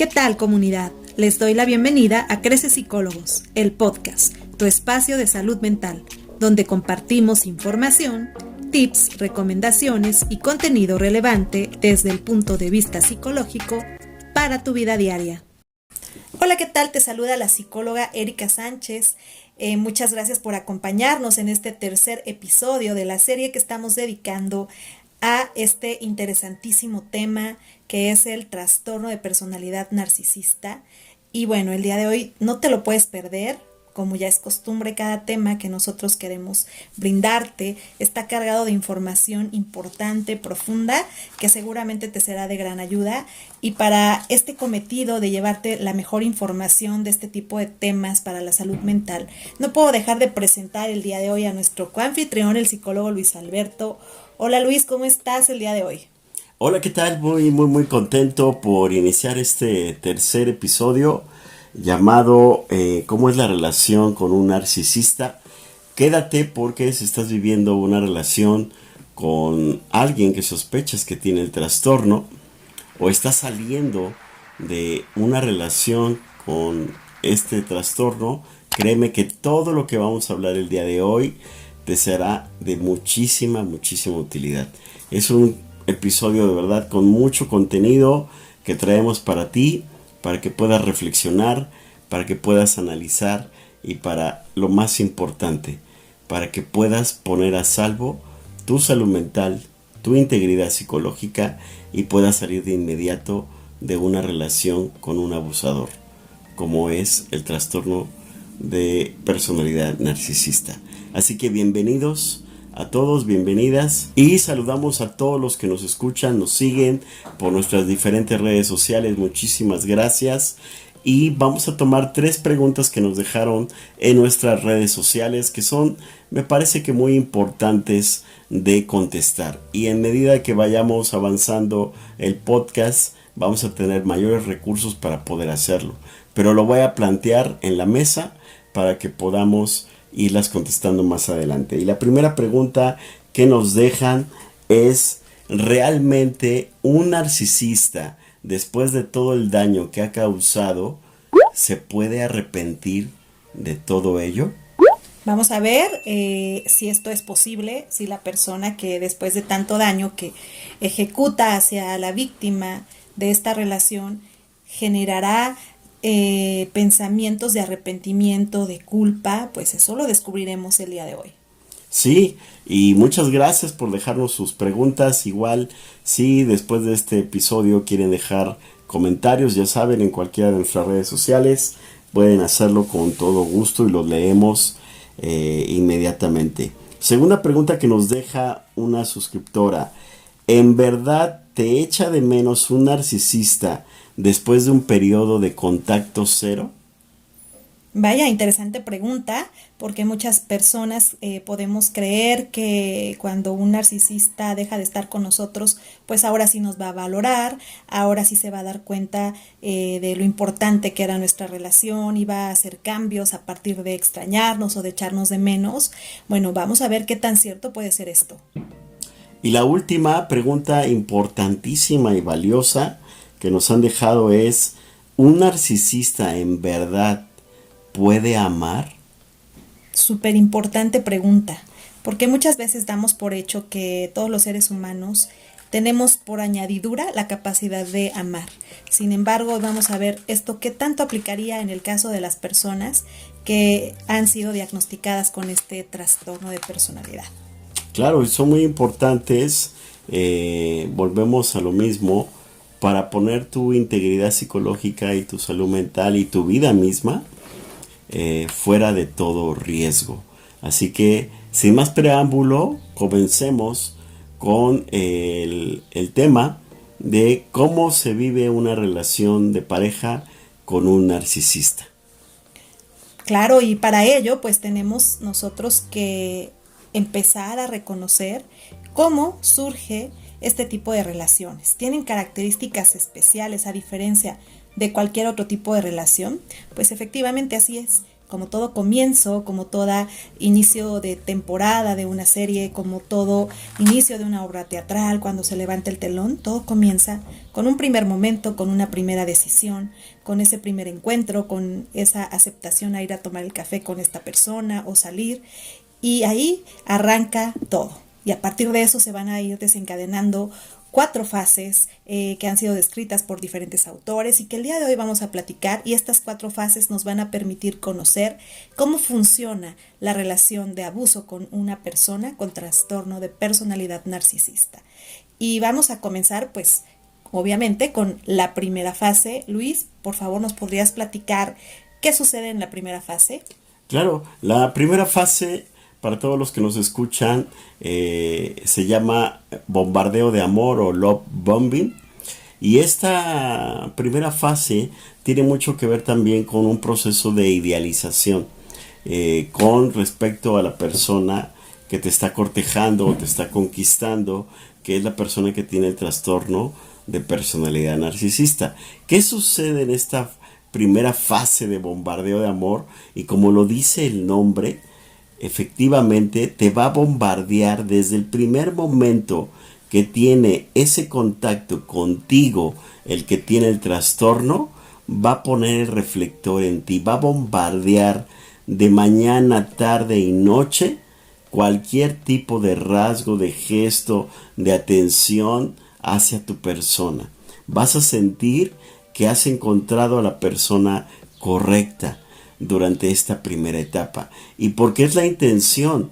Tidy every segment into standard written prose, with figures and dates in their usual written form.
¿Qué tal, comunidad? Les doy la bienvenida a Crece Psicólogos, el podcast, tu espacio de salud mental, donde compartimos información, tips, recomendaciones y contenido relevante desde el punto de vista psicológico para tu vida diaria. Hola, ¿qué tal? Te saluda la psicóloga Erika Sánchez. Muchas gracias por acompañarnos en este tercer episodio de la serie que estamos dedicando a este interesantísimo tema que es el trastorno de personalidad narcisista. Y bueno, el día de hoy no te lo puedes perder. Como ya es costumbre, cada tema que nosotros queremos brindarte está cargado de información importante, profunda, que seguramente te será de gran ayuda. Y para este cometido de llevarte la mejor información de este tipo de temas para la salud mental, no puedo dejar de presentar el día de hoy a nuestro coanfitrión, el psicólogo Luis Alberto. Hola Luis, ¿cómo estás el día de hoy? Hola, ¿qué tal? Muy contento por iniciar este tercer episodio llamado ¿cómo es la relación con un narcisista? Quédate porque si estás viviendo una relación con alguien que sospechas que tiene el trastorno o estás saliendo de una relación con este trastorno, créeme que todo lo que vamos a hablar el día de hoy te será de muchísima utilidad. Es un episodio de verdad con mucho contenido que traemos para ti, para que puedas reflexionar, para que puedas analizar y para lo más importante, para que puedas poner a salvo tu salud mental, tu integridad psicológica y puedas salir de inmediato de una relación con un abusador, como es el trastorno de personalidad narcisista. Así que bienvenidos a todos, bienvenidas, y saludamos a todos los que nos escuchan, nos siguen por nuestras diferentes redes sociales. Muchísimas gracias. Y vamos a tomar 3 preguntas que nos dejaron en nuestras redes sociales, que son, me parece que muy importantes de contestar. Y en medida que vayamos avanzando el podcast, vamos a tener mayores recursos para poder hacerlo. Pero lo voy a plantear en la mesa para que podamos irlas contestando más adelante. Y la primera pregunta que nos dejan es: ¿realmente un narcisista, después de todo el daño que ha causado, se puede arrepentir de todo ello? Vamos a ver si esto es posible, si la persona que después de tanto daño que ejecuta hacia la víctima de esta relación generará pensamientos de arrepentimiento, de culpa. Pues eso lo descubriremos el día de hoy. Sí, y muchas gracias por dejarnos sus preguntas. Igual, si después de este episodio quieren dejar comentarios, ya saben, en cualquiera de nuestras redes sociales, pueden hacerlo con todo gusto y los leemos inmediatamente. Segunda pregunta que nos deja una suscriptora: ¿en verdad te echa de menos un narcisista después de un periodo de contacto cero? Vaya, interesante pregunta, porque muchas personas podemos creer que cuando un narcisista deja de estar con nosotros, pues ahora sí nos va a valorar, ahora sí se va a dar cuenta de lo importante que era nuestra relación y va a hacer cambios a partir de extrañarnos o de echarnos de menos. Bueno, vamos a ver qué tan cierto puede ser esto. Y la última pregunta importantísima y valiosa que nos han dejado es: ¿un narcisista en verdad puede amar? Súper importante pregunta, porque muchas veces damos por hecho que todos los seres humanos tenemos por añadidura la capacidad de amar. Sin embargo, vamos a ver esto qué tanto aplicaría en el caso de las personas que han sido diagnosticadas con este trastorno de personalidad. Claro, y son muy importantes. Volvemos a lo mismo, para poner tu integridad psicológica y tu salud mental y tu vida misma fuera de todo riesgo. Así que, sin más preámbulo, comencemos con el tema de cómo se vive una relación de pareja con un narcisista. Claro, y para ello pues tenemos nosotros que empezar a reconocer cómo surge este tipo de relaciones. ¿Tienen características especiales a diferencia de cualquier otro tipo de relación? Pues efectivamente así es. como todo comienzo, como todo inicio de temporada de una serie, como todo inicio de una obra teatral, cuando se levanta el telón, todo comienza con un primer momento, con una primera decisión, con ese primer encuentro, con esa aceptación a ir a tomar el café con esta persona o salir, y ahí arranca todo. Y a partir de eso se van a ir desencadenando 4 fases que han sido descritas por diferentes autores y que el día de hoy vamos a platicar, y estas 4 fases nos van a permitir conocer cómo funciona la relación de abuso con una persona con trastorno de personalidad narcisista. Y vamos a comenzar pues obviamente con la primera fase. Luis, por favor, ¿nos podrías platicar qué sucede en la primera fase? Claro, la primera fase, para todos los que nos escuchan, se llama bombardeo de amor o love bombing. Y esta primera fase tiene mucho que ver también con un proceso de idealización con respecto a la persona que te está cortejando o te está conquistando, que es la persona que tiene el trastorno de personalidad narcisista. ¿Qué sucede en esta primera fase de bombardeo de amor? Y como lo dice el nombre, efectivamente te va a bombardear desde el primer momento que tiene ese contacto contigo, el que tiene el trastorno, va a poner el reflector en ti, va a bombardear de mañana, tarde y noche cualquier tipo de rasgo, de gesto, de atención hacia tu persona. Vas a sentir que has encontrado a la persona correcta durante esta primera etapa, y porque es la intención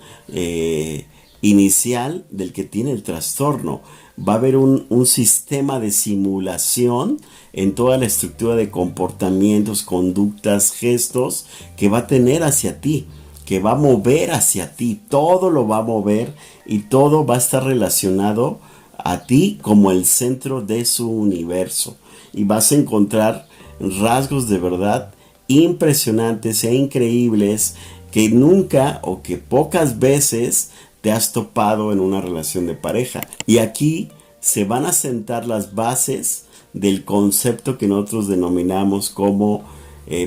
inicial del que tiene el trastorno. Va a haber un sistema de simulación en toda la estructura de comportamientos, conductas, gestos que va a tener hacia ti, que va a mover hacia ti, todo lo va a mover y todo va a estar relacionado a ti como el centro de su universo, y vas a encontrar rasgos de verdad impresionantes e increíbles que nunca o que pocas veces te has topado en una relación de pareja. Y aquí se van a sentar las bases del concepto que nosotros denominamos como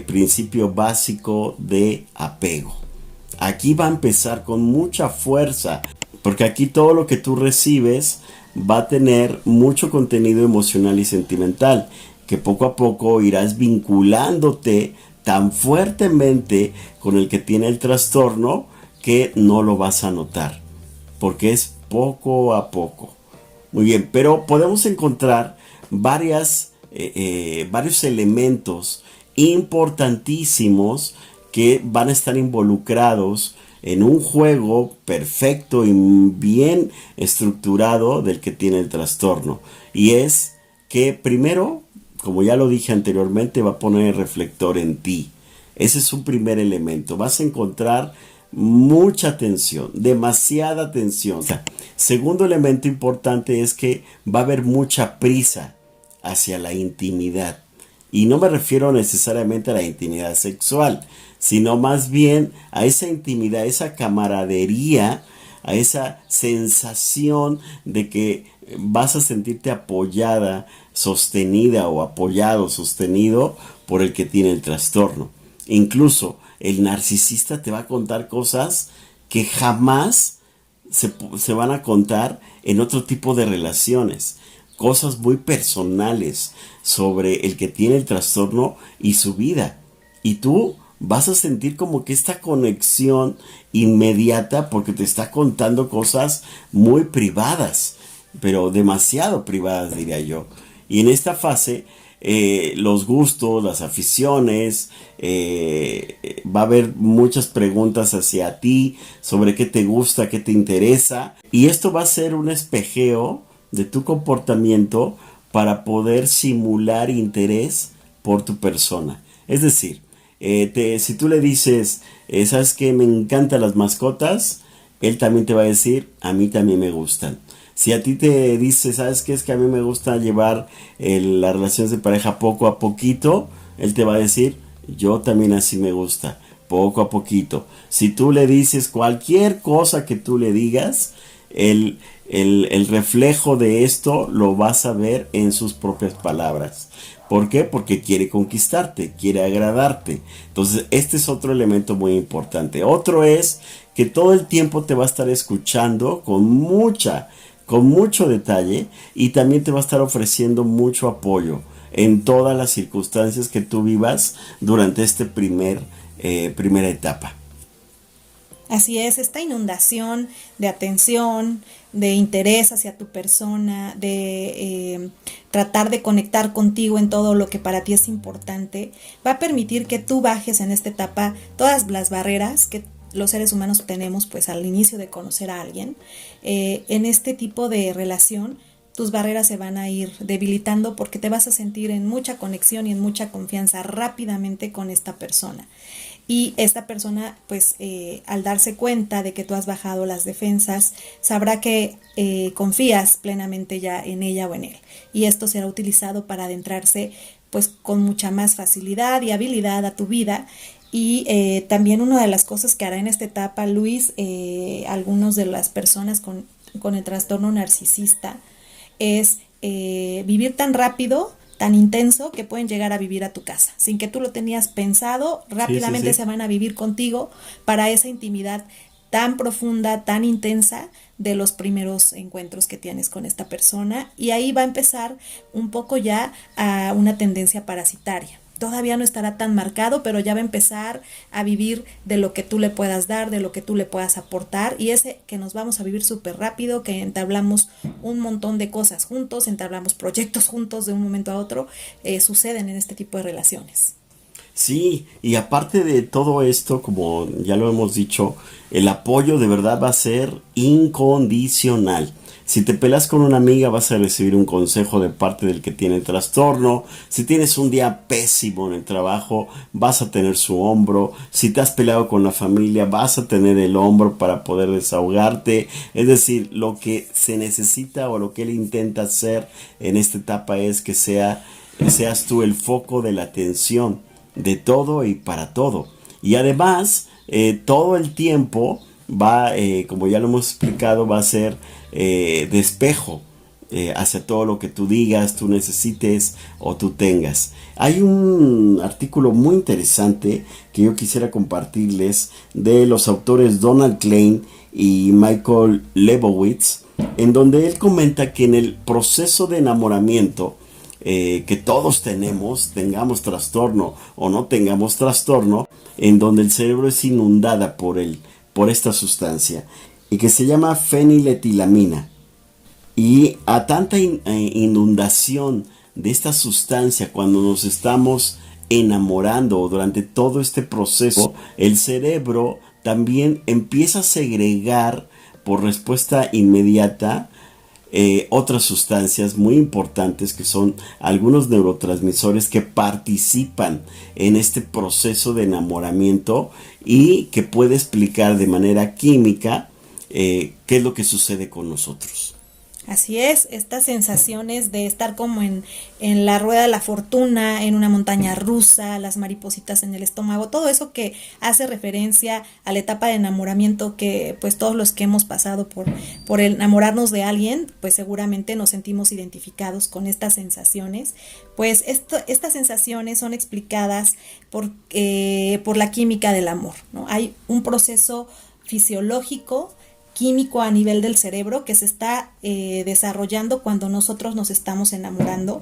principio básico de apego. Aquí va a empezar con mucha fuerza, porque aquí todo lo que tú recibes va a tener mucho contenido emocional y sentimental, que poco a poco irás vinculándote tan fuertemente con el que tiene el trastorno que no lo vas a notar, porque es poco a poco. Muy bien, pero podemos encontrar varios elementos importantísimos que van a estar involucrados en un juego perfecto y bien estructurado del que tiene el trastorno. Y es que primero, como ya lo dije anteriormente, va a poner el reflector en ti. Ese es un primer elemento. Vas a encontrar mucha atención, demasiada atención. Segundo elemento importante es que va a haber mucha prisa hacia la intimidad. Y no me refiero necesariamente a la intimidad sexual, sino más bien a esa intimidad, a esa camaradería, a esa sensación de que vas a sentirte apoyada, sostenida o apoyado, sostenido por el que tiene el trastorno. Incluso el narcisista te va a contar cosas que jamás se van a contar en otro tipo de relaciones. Cosas muy personales sobre el que tiene el trastorno y su vida. Y tú vas a sentir como que esta conexión inmediata, porque te está contando cosas muy privadas, pero demasiado privadas, diría yo. Y en esta fase, los gustos, las aficiones, va a haber muchas preguntas hacia ti sobre qué te gusta, qué te interesa. Y esto va a ser un espejeo de tu comportamiento para poder simular interés por tu persona. Es decir, si tú le dices, ¿sabes qué? Me encantan las mascotas, él también te va a decir, a mí también me gustan. Si a ti te dice, ¿sabes qué? Es que a mí me gusta llevar las relaciones de pareja poco a poquito, él te va a decir, yo también así me gusta, poco a poquito. Si tú le dices cualquier cosa que tú le digas, el reflejo de esto lo vas a ver en sus propias palabras. ¿Por qué? Porque quiere conquistarte, quiere agradarte. Entonces, este es otro elemento muy importante. Otro es que todo el tiempo te va a estar escuchando con mucho detalle, y también te va a estar ofreciendo mucho apoyo en todas las circunstancias que tú vivas durante este primera etapa. Así es, esta inundación de atención, de interés hacia tu persona, de tratar de conectar contigo en todo lo que para ti es importante, va a permitir que tú bajes en esta etapa todas las barreras que los seres humanos tenemos pues al inicio de conocer a alguien. En este tipo de relación, tus barreras se van a ir debilitando porque te vas a sentir en mucha conexión y en mucha confianza rápidamente con esta persona. Y esta persona, pues al darse cuenta de que tú has bajado las defensas, sabrá que confías plenamente ya en ella o en él. Y esto será utilizado para adentrarse pues con mucha más facilidad y habilidad a tu vida. Y también una de las cosas que hará en esta etapa, Luis, algunos de las personas con el trastorno narcisista, es vivir tan rápido, tan intenso, que pueden llegar a vivir a tu casa sin que tú lo tenías pensado. Rápidamente Sí. se van a vivir contigo para esa intimidad tan profunda, tan intensa de los primeros encuentros que tienes con esta persona, y ahí va a empezar un poco ya a una tendencia parasitaria. Todavía no estará tan marcado, pero ya va a empezar a vivir de lo que tú le puedas dar, de lo que tú le puedas aportar, y ese que nos vamos a vivir súper rápido, que entablamos un montón de cosas juntos, entablamos proyectos juntos de un momento a otro, suceden en este tipo de relaciones. Sí, y aparte de todo esto, como ya lo hemos dicho, el apoyo de verdad va a ser incondicional. Si te peleas con una amiga, vas a recibir un consejo de parte del que tiene el trastorno. Si tienes un día pésimo en el trabajo, vas a tener su hombro. Si te has peleado con la familia, vas a tener el hombro para poder desahogarte. Es decir, lo que se necesita o lo que él intenta hacer en esta etapa es que seas tú el foco de la atención de todo y para todo. Y además, todo el tiempo va, como ya lo hemos explicado, va a ser de espejo hacia todo lo que tú digas, tú necesites o tú tengas. Hay un artículo muy interesante que yo quisiera compartirles de los autores Donald Klein y Michael Lebowitz, en donde él comenta que en el proceso de enamoramiento que todos tengamos trastorno o no tengamos trastorno, en donde el cerebro es inundada por esta sustancia, y que se llama feniletilamina. Y a tanta inundación de esta sustancia, cuando nos estamos enamorando o durante todo este proceso, el cerebro también empieza a segregar por respuesta inmediata otras sustancias muy importantes, que son algunos neurotransmisores que participan en este proceso de enamoramiento y que puede explicar de manera química qué es lo que sucede con nosotros. Así es, estas sensaciones de estar como en la rueda de la fortuna, en una montaña rusa, las maripositas en el estómago, todo eso que hace referencia a la etapa de enamoramiento, que pues todos los que hemos pasado por enamorarnos de alguien, pues seguramente nos sentimos identificados con estas sensaciones. Pues estas sensaciones son explicadas por la química del amor, ¿no? Hay un proceso fisiológico, químico a nivel del cerebro que se está desarrollando cuando nosotros nos estamos enamorando,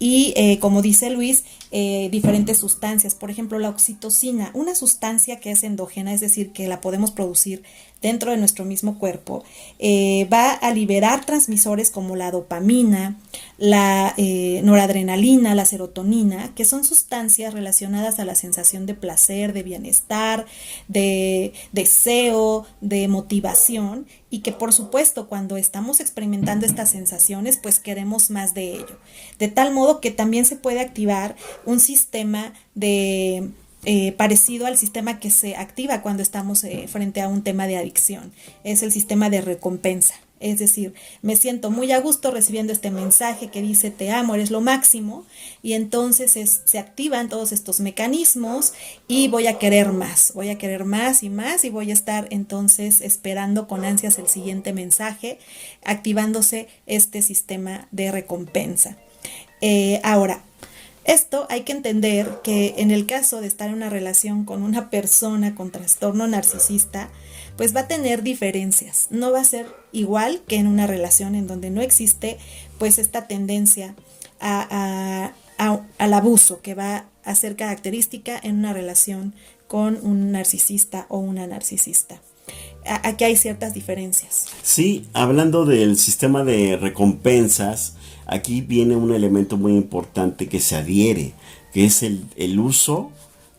y como dice Luis, diferentes sustancias, por ejemplo la oxitocina, una sustancia que es endógena, es decir, que la podemos producir dentro de nuestro mismo cuerpo, va a liberar transmisores como la dopamina, la noradrenalina, la serotonina, que son sustancias relacionadas a la sensación de placer, de bienestar, de deseo, de motivación, y que por supuesto cuando estamos experimentando estas sensaciones pues queremos más de ello, de tal modo que también se puede activar un sistema de parecido al sistema que se activa cuando estamos frente a un tema de adicción, es el sistema de recompensa. Es decir, me siento muy a gusto recibiendo este mensaje que dice te amo, eres lo máximo, y entonces se activan todos estos mecanismos y voy a querer más y más, y voy a estar entonces esperando con ansias el siguiente mensaje, activándose este sistema de recompensa. Ahora, Esto hay que entender que en el caso de estar en una relación con una persona con trastorno narcisista, pues va a tener diferencias. No va a ser igual que en una relación en donde no existe pues esta tendencia al abuso que va a ser característica en una relación con un narcisista o una narcisista. Aquí hay ciertas diferencias. Sí, hablando del sistema de recompensas, aquí viene un elemento muy importante que se adhiere, que es el uso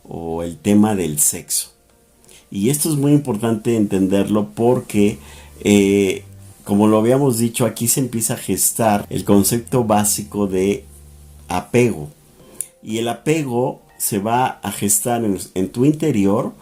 o el tema del sexo. Y esto es muy importante entenderlo porque, como lo habíamos dicho, aquí se empieza a gestar el concepto básico de apego. Y el apego se va a gestar en tu interior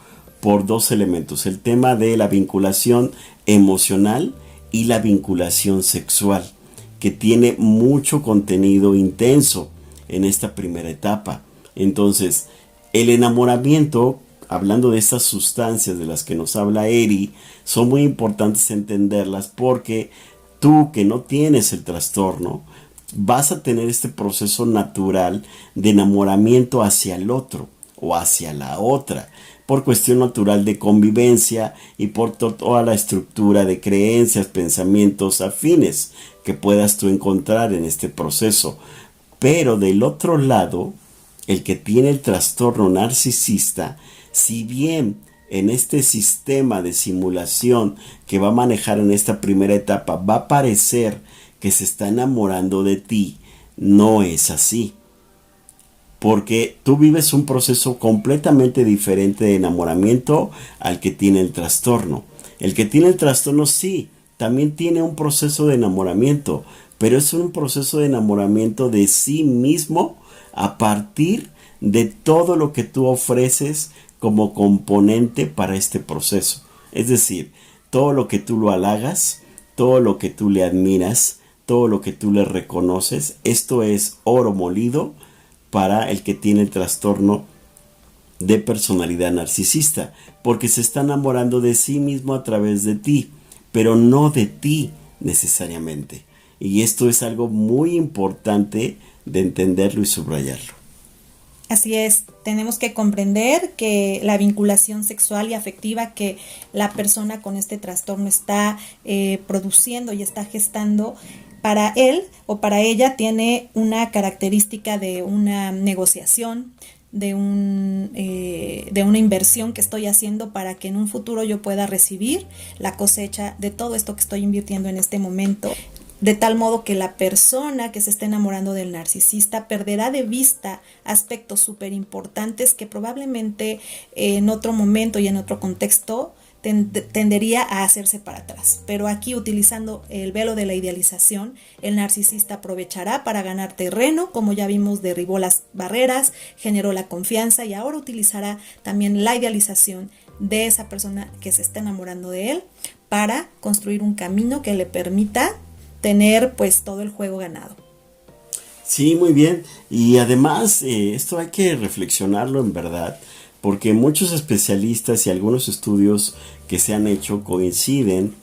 por dos elementos: el tema de la vinculación emocional y la vinculación sexual, que tiene mucho contenido intenso en esta primera etapa. Entonces, el enamoramiento, hablando de estas sustancias de las que nos habla Eri, son muy importantes entenderlas porque tú, que no tienes el trastorno, vas a tener este proceso natural de enamoramiento hacia el otro o hacia la otra, por cuestión natural de convivencia y por toda la estructura de creencias, pensamientos afines que puedas tú encontrar en este proceso. Pero del otro lado, el que tiene el trastorno narcisista, si bien en este sistema de simulación que va a manejar en esta primera etapa va a parecer que se está enamorando de ti, no es así. Porque tú vives un proceso completamente diferente de enamoramiento al que tiene el trastorno. El que tiene el trastorno sí, también tiene un proceso de enamoramiento, pero es un proceso de enamoramiento de sí mismo a partir de todo lo que tú ofreces como componente para este proceso. Es decir, todo lo que tú lo halagas, todo lo que tú le admiras, todo lo que tú le reconoces, esto es oro molido para el que tiene el trastorno de personalidad narcisista, porque se está enamorando de sí mismo a través de ti, pero no de ti necesariamente. Y esto es algo muy importante de entenderlo y subrayarlo. Así es, tenemos que comprender que la vinculación sexual y afectiva que la persona con este trastorno está produciendo y está gestando, para él o para ella tiene una característica de una negociación, de una inversión que estoy haciendo para que en un futuro yo pueda recibir la cosecha de todo esto que estoy invirtiendo en este momento. De tal modo que la persona que se está enamorando del narcisista perderá de vista aspectos súper importantes que probablemente en otro momento y en otro contexto tendería a hacerse para atrás. Pero aquí, utilizando el velo de la idealización, el narcisista aprovechará para ganar terreno, como ya vimos, derribó las barreras, generó la confianza y ahora utilizará también la idealización de esa persona que se está enamorando de él para construir un camino que le permita tener pues todo el juego ganado. Sí, muy bien. Y además esto hay que reflexionarlo en verdad, porque muchos especialistas y algunos estudios que se han hecho coinciden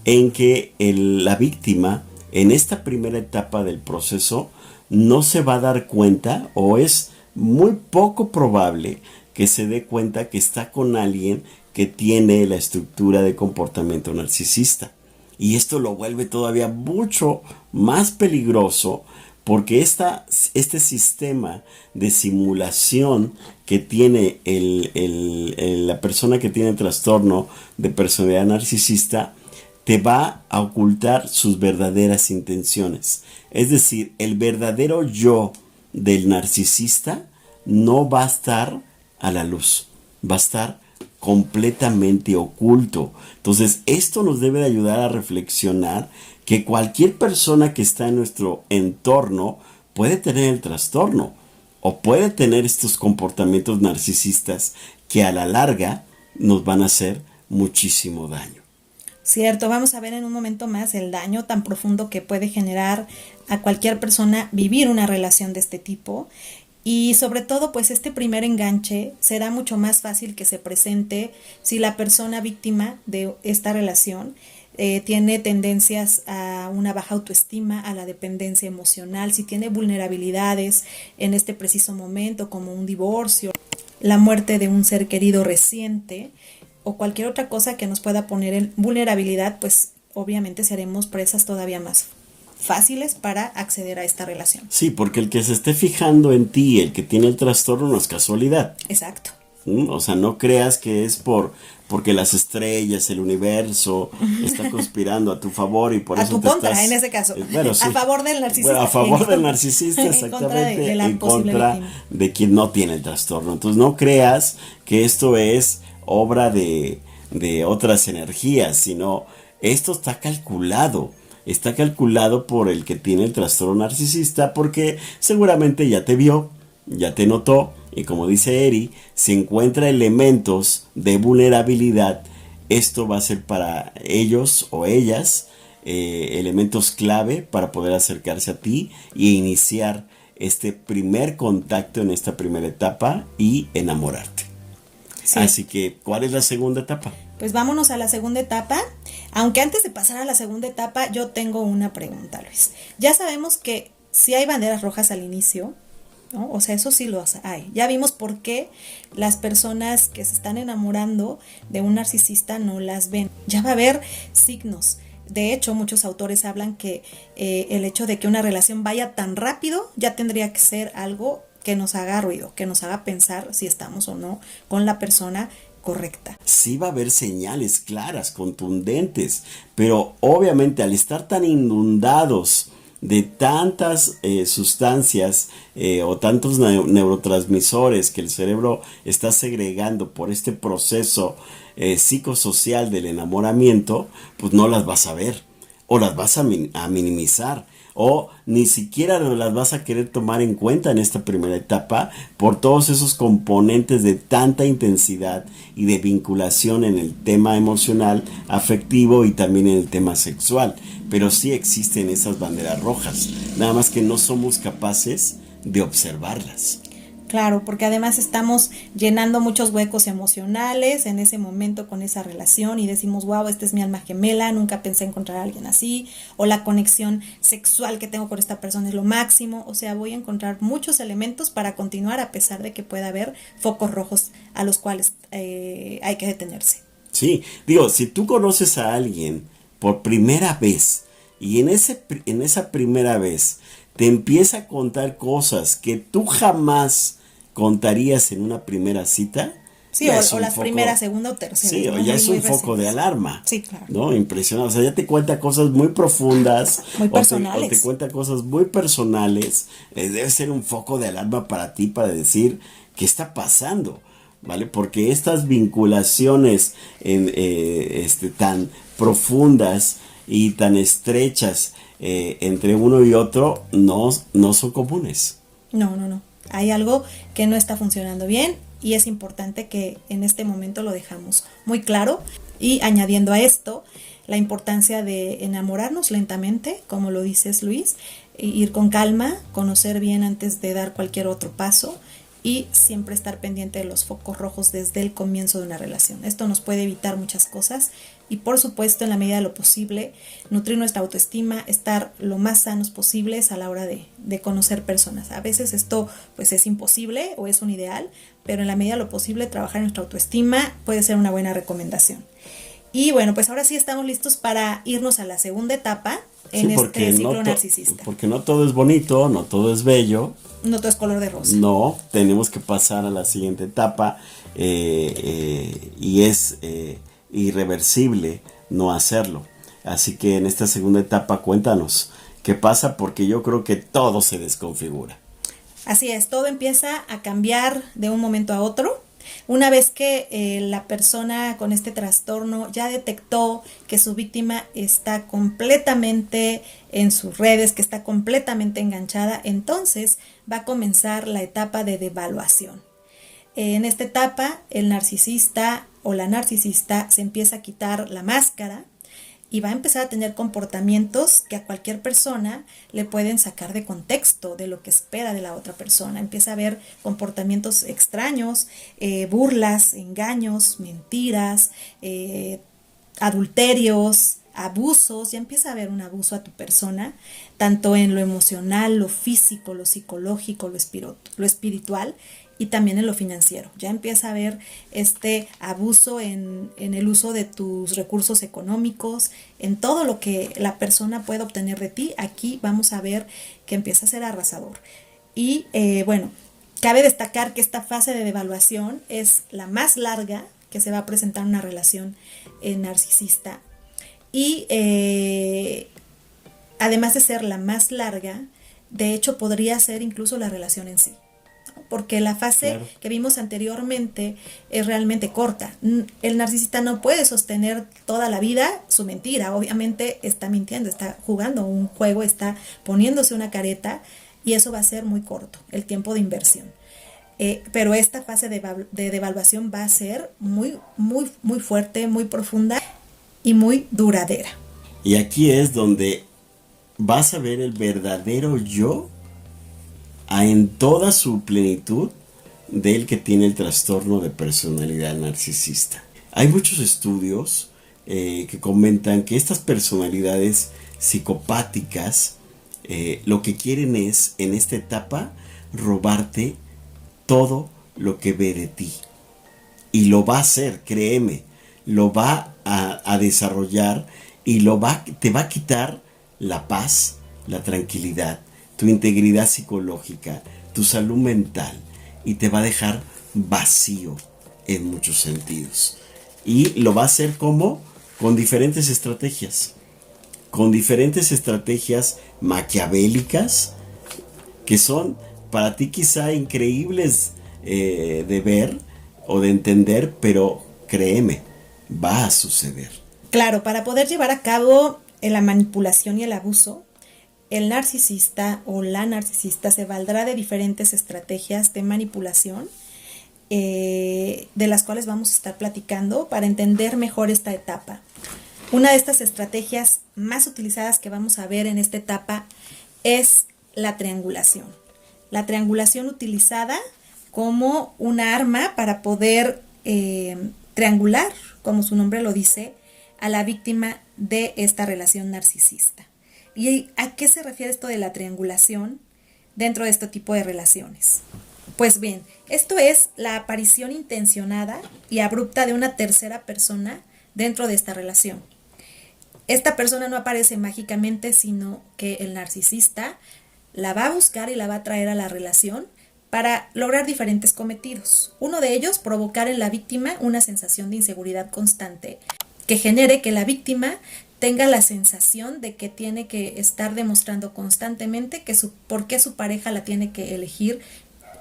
en que la víctima en esta primera etapa del proceso no se va a dar cuenta, o es muy poco probable que se dé cuenta que está con alguien que tiene la estructura de comportamiento narcisista. Y esto lo vuelve todavía mucho más peligroso, porque este sistema de simulación que tiene la persona que tiene el trastorno de personalidad narcisista te va a ocultar sus verdaderas intenciones. Es decir, el verdadero yo del narcisista no va a estar a la luz, va a estar completamente oculto. Entonces, esto nos debe de ayudar a reflexionar que cualquier persona que está en nuestro entorno puede tener el trastorno o puede tener estos comportamientos narcisistas que a la larga nos van a hacer muchísimo daño. Cierto, vamos a ver en un momento más el daño tan profundo que puede generar a cualquier persona vivir una relación de este tipo. Y sobre todo, pues este primer enganche será mucho más fácil que se presente si la persona víctima de esta relación tiene tendencias a una baja autoestima, a la dependencia emocional, si tiene vulnerabilidades en este preciso momento, como un divorcio, la muerte de un ser querido reciente o cualquier otra cosa que nos pueda poner en vulnerabilidad, pues obviamente seremos presas todavía más fáciles para acceder a esta relación. Sí, porque el que se esté fijando en ti, el que tiene el trastorno, no es casualidad. Exacto. O sea, no creas que es porque las estrellas, el universo está conspirando a tu favor y por a eso tu te contra, estás, en ese caso. Bueno, sí. A favor del narcisista. Bueno, a favor del narcisista, en contra exactamente, la en posible contra víctima. de quien no tiene el trastorno. Entonces no creas que esto es obra de otras energías, sino esto está calculado. Está calculado por el que tiene el trastorno narcisista porque seguramente ya te vio, ya te notó y como dice Eri, si encuentra elementos de vulnerabilidad, esto va a ser para ellos o ellas elementos clave para poder acercarse a ti e iniciar este primer contacto en esta primera etapa y enamorarte. Sí. Así que, ¿cuál es la segunda etapa? Pues vámonos a la segunda etapa. Aunque antes de pasar a la segunda etapa, yo tengo una pregunta, Luis. Ya sabemos que sí hay banderas rojas al inicio, ¿no? O sea, eso sí lo hay. Ya vimos por qué las personas que se están enamorando de un narcisista no las ven. Ya va a haber signos. De hecho, muchos autores hablan que el hecho de que una relación vaya tan rápido ya tendría que ser algo que nos haga ruido, que nos haga pensar si estamos o no con la persona correcta. Sí va a haber señales claras, contundentes, pero obviamente al estar tan inundados de tantas sustancias o tantos neurotransmisores que el cerebro está segregando por este proceso psicosocial del enamoramiento, pues no las vas a ver o las vas a minimizar o ni siquiera las vas a querer tomar en cuenta en esta primera etapa por todos esos componentes de tanta intensidad y de vinculación en el tema emocional, afectivo y también en el tema sexual. Pero sí existen esas banderas rojas, nada más que no somos capaces de observarlas. Claro, porque además estamos llenando muchos huecos emocionales en ese momento con esa relación y decimos, wow, esta es mi alma gemela, nunca pensé encontrar a alguien así, o la conexión sexual que tengo con esta persona es lo máximo, o sea, voy a encontrar muchos elementos para continuar a pesar de que pueda haber focos rojos a los cuales hay que detenerse. Sí, digo, si tú conoces a alguien por primera vez y en esa primera vez te empieza a contar cosas que tú jamás contarías en una primera cita. Sí, o las primeras, segunda o tercera. Sí, o ya es un foco de alarma. Sí, claro. ¿No? Impresionante. O sea, ya te cuenta cosas muy profundas. Muy personales. O te cuenta cosas muy personales. Debe ser un foco de alarma para ti, para decir, ¿qué está pasando? ¿Vale? Porque estas vinculaciones tan profundas y tan estrechas entre uno y otro no son comunes. No. Hay algo que no está funcionando bien y es importante que en este momento lo dejamos muy claro. Y añadiendo a esto, la importancia de enamorarnos lentamente, como lo dices, Luis, ir con calma, conocer bien antes de dar cualquier otro paso y siempre estar pendiente de los focos rojos desde el comienzo de una relación. Esto nos puede evitar muchas cosas y por supuesto en la medida de lo posible nutrir nuestra autoestima, estar lo más sanos posibles a la hora de conocer personas. A veces esto pues es imposible o es un ideal, pero en la medida de lo posible trabajar en nuestra autoestima puede ser una buena recomendación. Y bueno, pues ahora sí estamos listos para irnos a la segunda etapa en este ciclo narcisista. Porque no todo es bonito, no todo es bello. No todo es color de rosa. No, tenemos que pasar a la siguiente etapa y es irreversible no hacerlo. Así que en esta segunda etapa cuéntanos qué pasa porque yo creo que todo se desconfigura. Así es, todo empieza a cambiar de un momento a otro. Una vez que la persona con este trastorno ya detectó que su víctima está completamente en sus redes, que está completamente enganchada, entonces va a comenzar la etapa de devaluación. En esta etapa, el narcisista o la narcisista se empieza a quitar la máscara y va a empezar a tener comportamientos que a cualquier persona le pueden sacar de contexto de lo que espera de la otra persona. Empieza a haber comportamientos extraños, burlas, engaños, mentiras, adulterios, abusos, ya empieza a haber un abuso a tu persona, tanto en lo emocional, lo físico, lo psicológico, lo espiritual y también en lo financiero. Ya empieza a haber este abuso en el uso de tus recursos económicos, en todo lo que la persona puede obtener de ti. Aquí vamos a ver que empieza a ser arrasador. Y bueno, cabe destacar que esta fase de devaluación es la más larga que se va a presentar en una relación narcisista. Y además de ser la más larga, de hecho podría ser incluso la relación en sí, porque la fase que vimos anteriormente es realmente corta. El narcisista no puede sostener toda la vida su mentira, obviamente está mintiendo, está jugando un juego, está poniéndose una careta, y eso va a ser muy corto, el tiempo de inversión. Pero esta fase de devaluación va a ser muy, muy, muy fuerte, muy profunda y muy duradera. Y aquí es donde vas a ver el verdadero yo en toda su plenitud del que tiene el trastorno de personalidad narcisista. Hay muchos estudios que comentan que estas personalidades psicopáticas lo que quieren es, en esta etapa, robarte todo lo que ve de ti. Y lo va a hacer, créeme, lo va a desarrollar y te va a quitar la paz, la tranquilidad, tu integridad psicológica, tu salud mental, y te va a dejar vacío en muchos sentidos. Y lo va a hacer ¿cómo? Con diferentes estrategias maquiavélicas, que son para ti quizá increíbles de ver o de entender, pero créeme, va a suceder. Claro, para poder llevar a cabo la manipulación y el abuso, el narcisista o la narcisista se valdrá de diferentes estrategias de manipulación, de las cuales vamos a estar platicando para entender mejor esta etapa. Una de estas estrategias más utilizadas que vamos a ver en esta etapa es la triangulación. La triangulación utilizada como una arma para poder triangular, como su nombre lo dice, a la víctima de esta relación narcisista. ¿Y a qué se refiere esto de la triangulación dentro de este tipo de relaciones? Pues bien, esto es la aparición intencionada y abrupta de una tercera persona dentro de esta relación. Esta persona no aparece mágicamente, sino que el narcisista la va a buscar y la va a traer a la relación para lograr diferentes cometidos. Uno de ellos, provocar en la víctima una sensación de inseguridad constante que genere que la víctima tenga la sensación de que tiene que estar demostrando constantemente por qué su pareja la tiene que elegir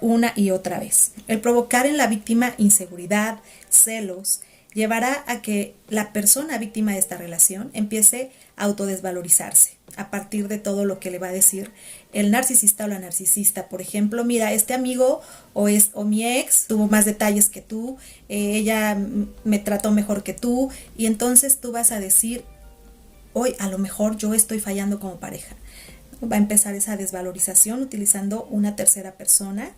una y otra vez. El provocar en la víctima inseguridad, celos, llevará a que la persona víctima de esta relación empiece a autodesvalorizarse a partir de todo lo que le va a decir el narcisista o la narcisista. Por ejemplo, mira, este amigo o mi ex tuvo más detalles que tú, ella me trató mejor que tú, y entonces tú vas a decir, hoy a lo mejor yo estoy fallando como pareja. Va a empezar esa desvalorización utilizando una tercera persona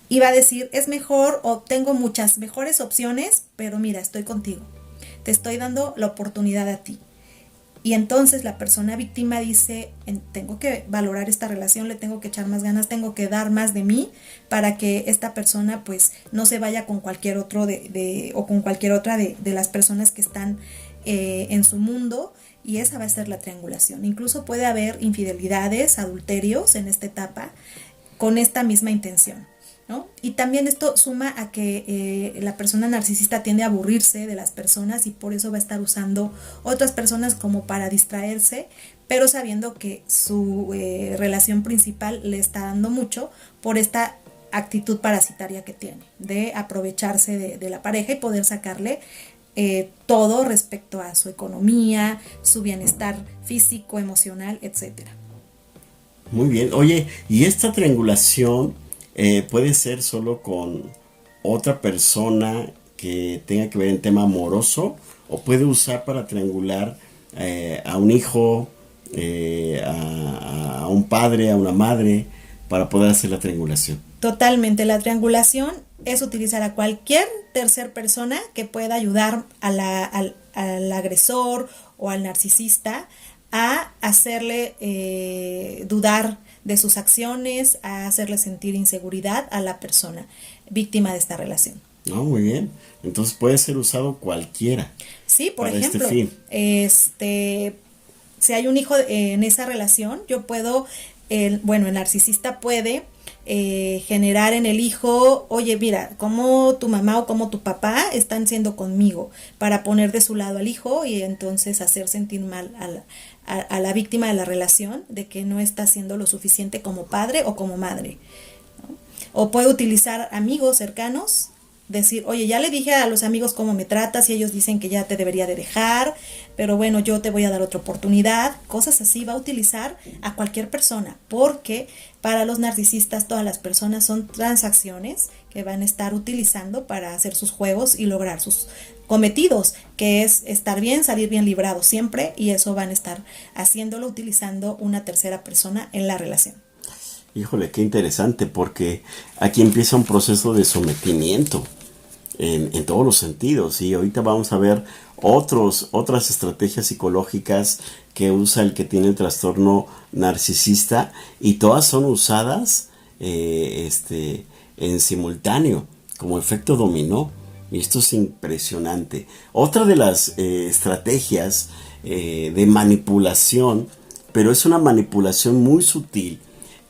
y va a decir, es mejor o tengo muchas mejores opciones, pero mira, estoy contigo, te estoy dando la oportunidad a ti. Y entonces la persona víctima dice, tengo que valorar esta relación, le tengo que echar más ganas, tengo que dar más de mí para que esta persona pues no se vaya con cualquier otro o con cualquier otra de las personas que están en su mundo, y esa va a ser la triangulación. Incluso puede haber infidelidades, adulterios en esta etapa con esta misma intención, ¿no? Y también esto suma a que la persona narcisista tiende a aburrirse de las personas y por eso va a estar usando otras personas como para distraerse, pero sabiendo que su relación principal le está dando mucho por esta actitud parasitaria que tiene, de aprovecharse de la pareja y poder sacarle todo respecto a su economía, su bienestar físico, emocional, etcétera. Muy bien. Oye, ¿y esta triangulación puede ser solo con otra persona que tenga que ver en tema amoroso, o puede usar para triangular a un hijo, a un padre, a una madre, para poder hacer la triangulación? Totalmente, la triangulación es utilizar a cualquier tercer persona que pueda ayudar al agresor o al narcisista a hacerle dudar de sus acciones, a hacerle sentir inseguridad a la persona víctima de esta relación. No, muy bien. Entonces puede ser usado cualquiera. Sí, por para ejemplo, este fin. Si hay un hijo en esa relación, yo puedo, el narcisista puede generar en el hijo, oye, mira, cómo tu mamá o cómo tu papá están siendo conmigo, para poner de su lado al hijo y entonces hacer sentir mal a la víctima de la relación, de que no está haciendo lo suficiente como padre o como madre, ¿no? O puede utilizar amigos cercanos, decir, oye, ya le dije a los amigos cómo me tratas y ellos dicen que ya te debería de dejar, pero bueno, yo te voy a dar otra oportunidad. Cosas así va a utilizar a cualquier persona, porque para los narcisistas todas las personas son transacciones que van a estar utilizando para hacer sus juegos y lograr sus cometidos, que es estar bien, salir bien librado siempre, y eso van a estar haciéndolo utilizando una tercera persona en la relación. Híjole, qué interesante, porque aquí empieza un proceso de sometimiento en todos los sentidos, y ahorita vamos a ver otras estrategias psicológicas que usa el que tiene el trastorno narcisista, y todas son usadas en simultáneo, como efecto dominó, y esto es impresionante. Otra de las estrategias de manipulación, pero es una manipulación muy sutil,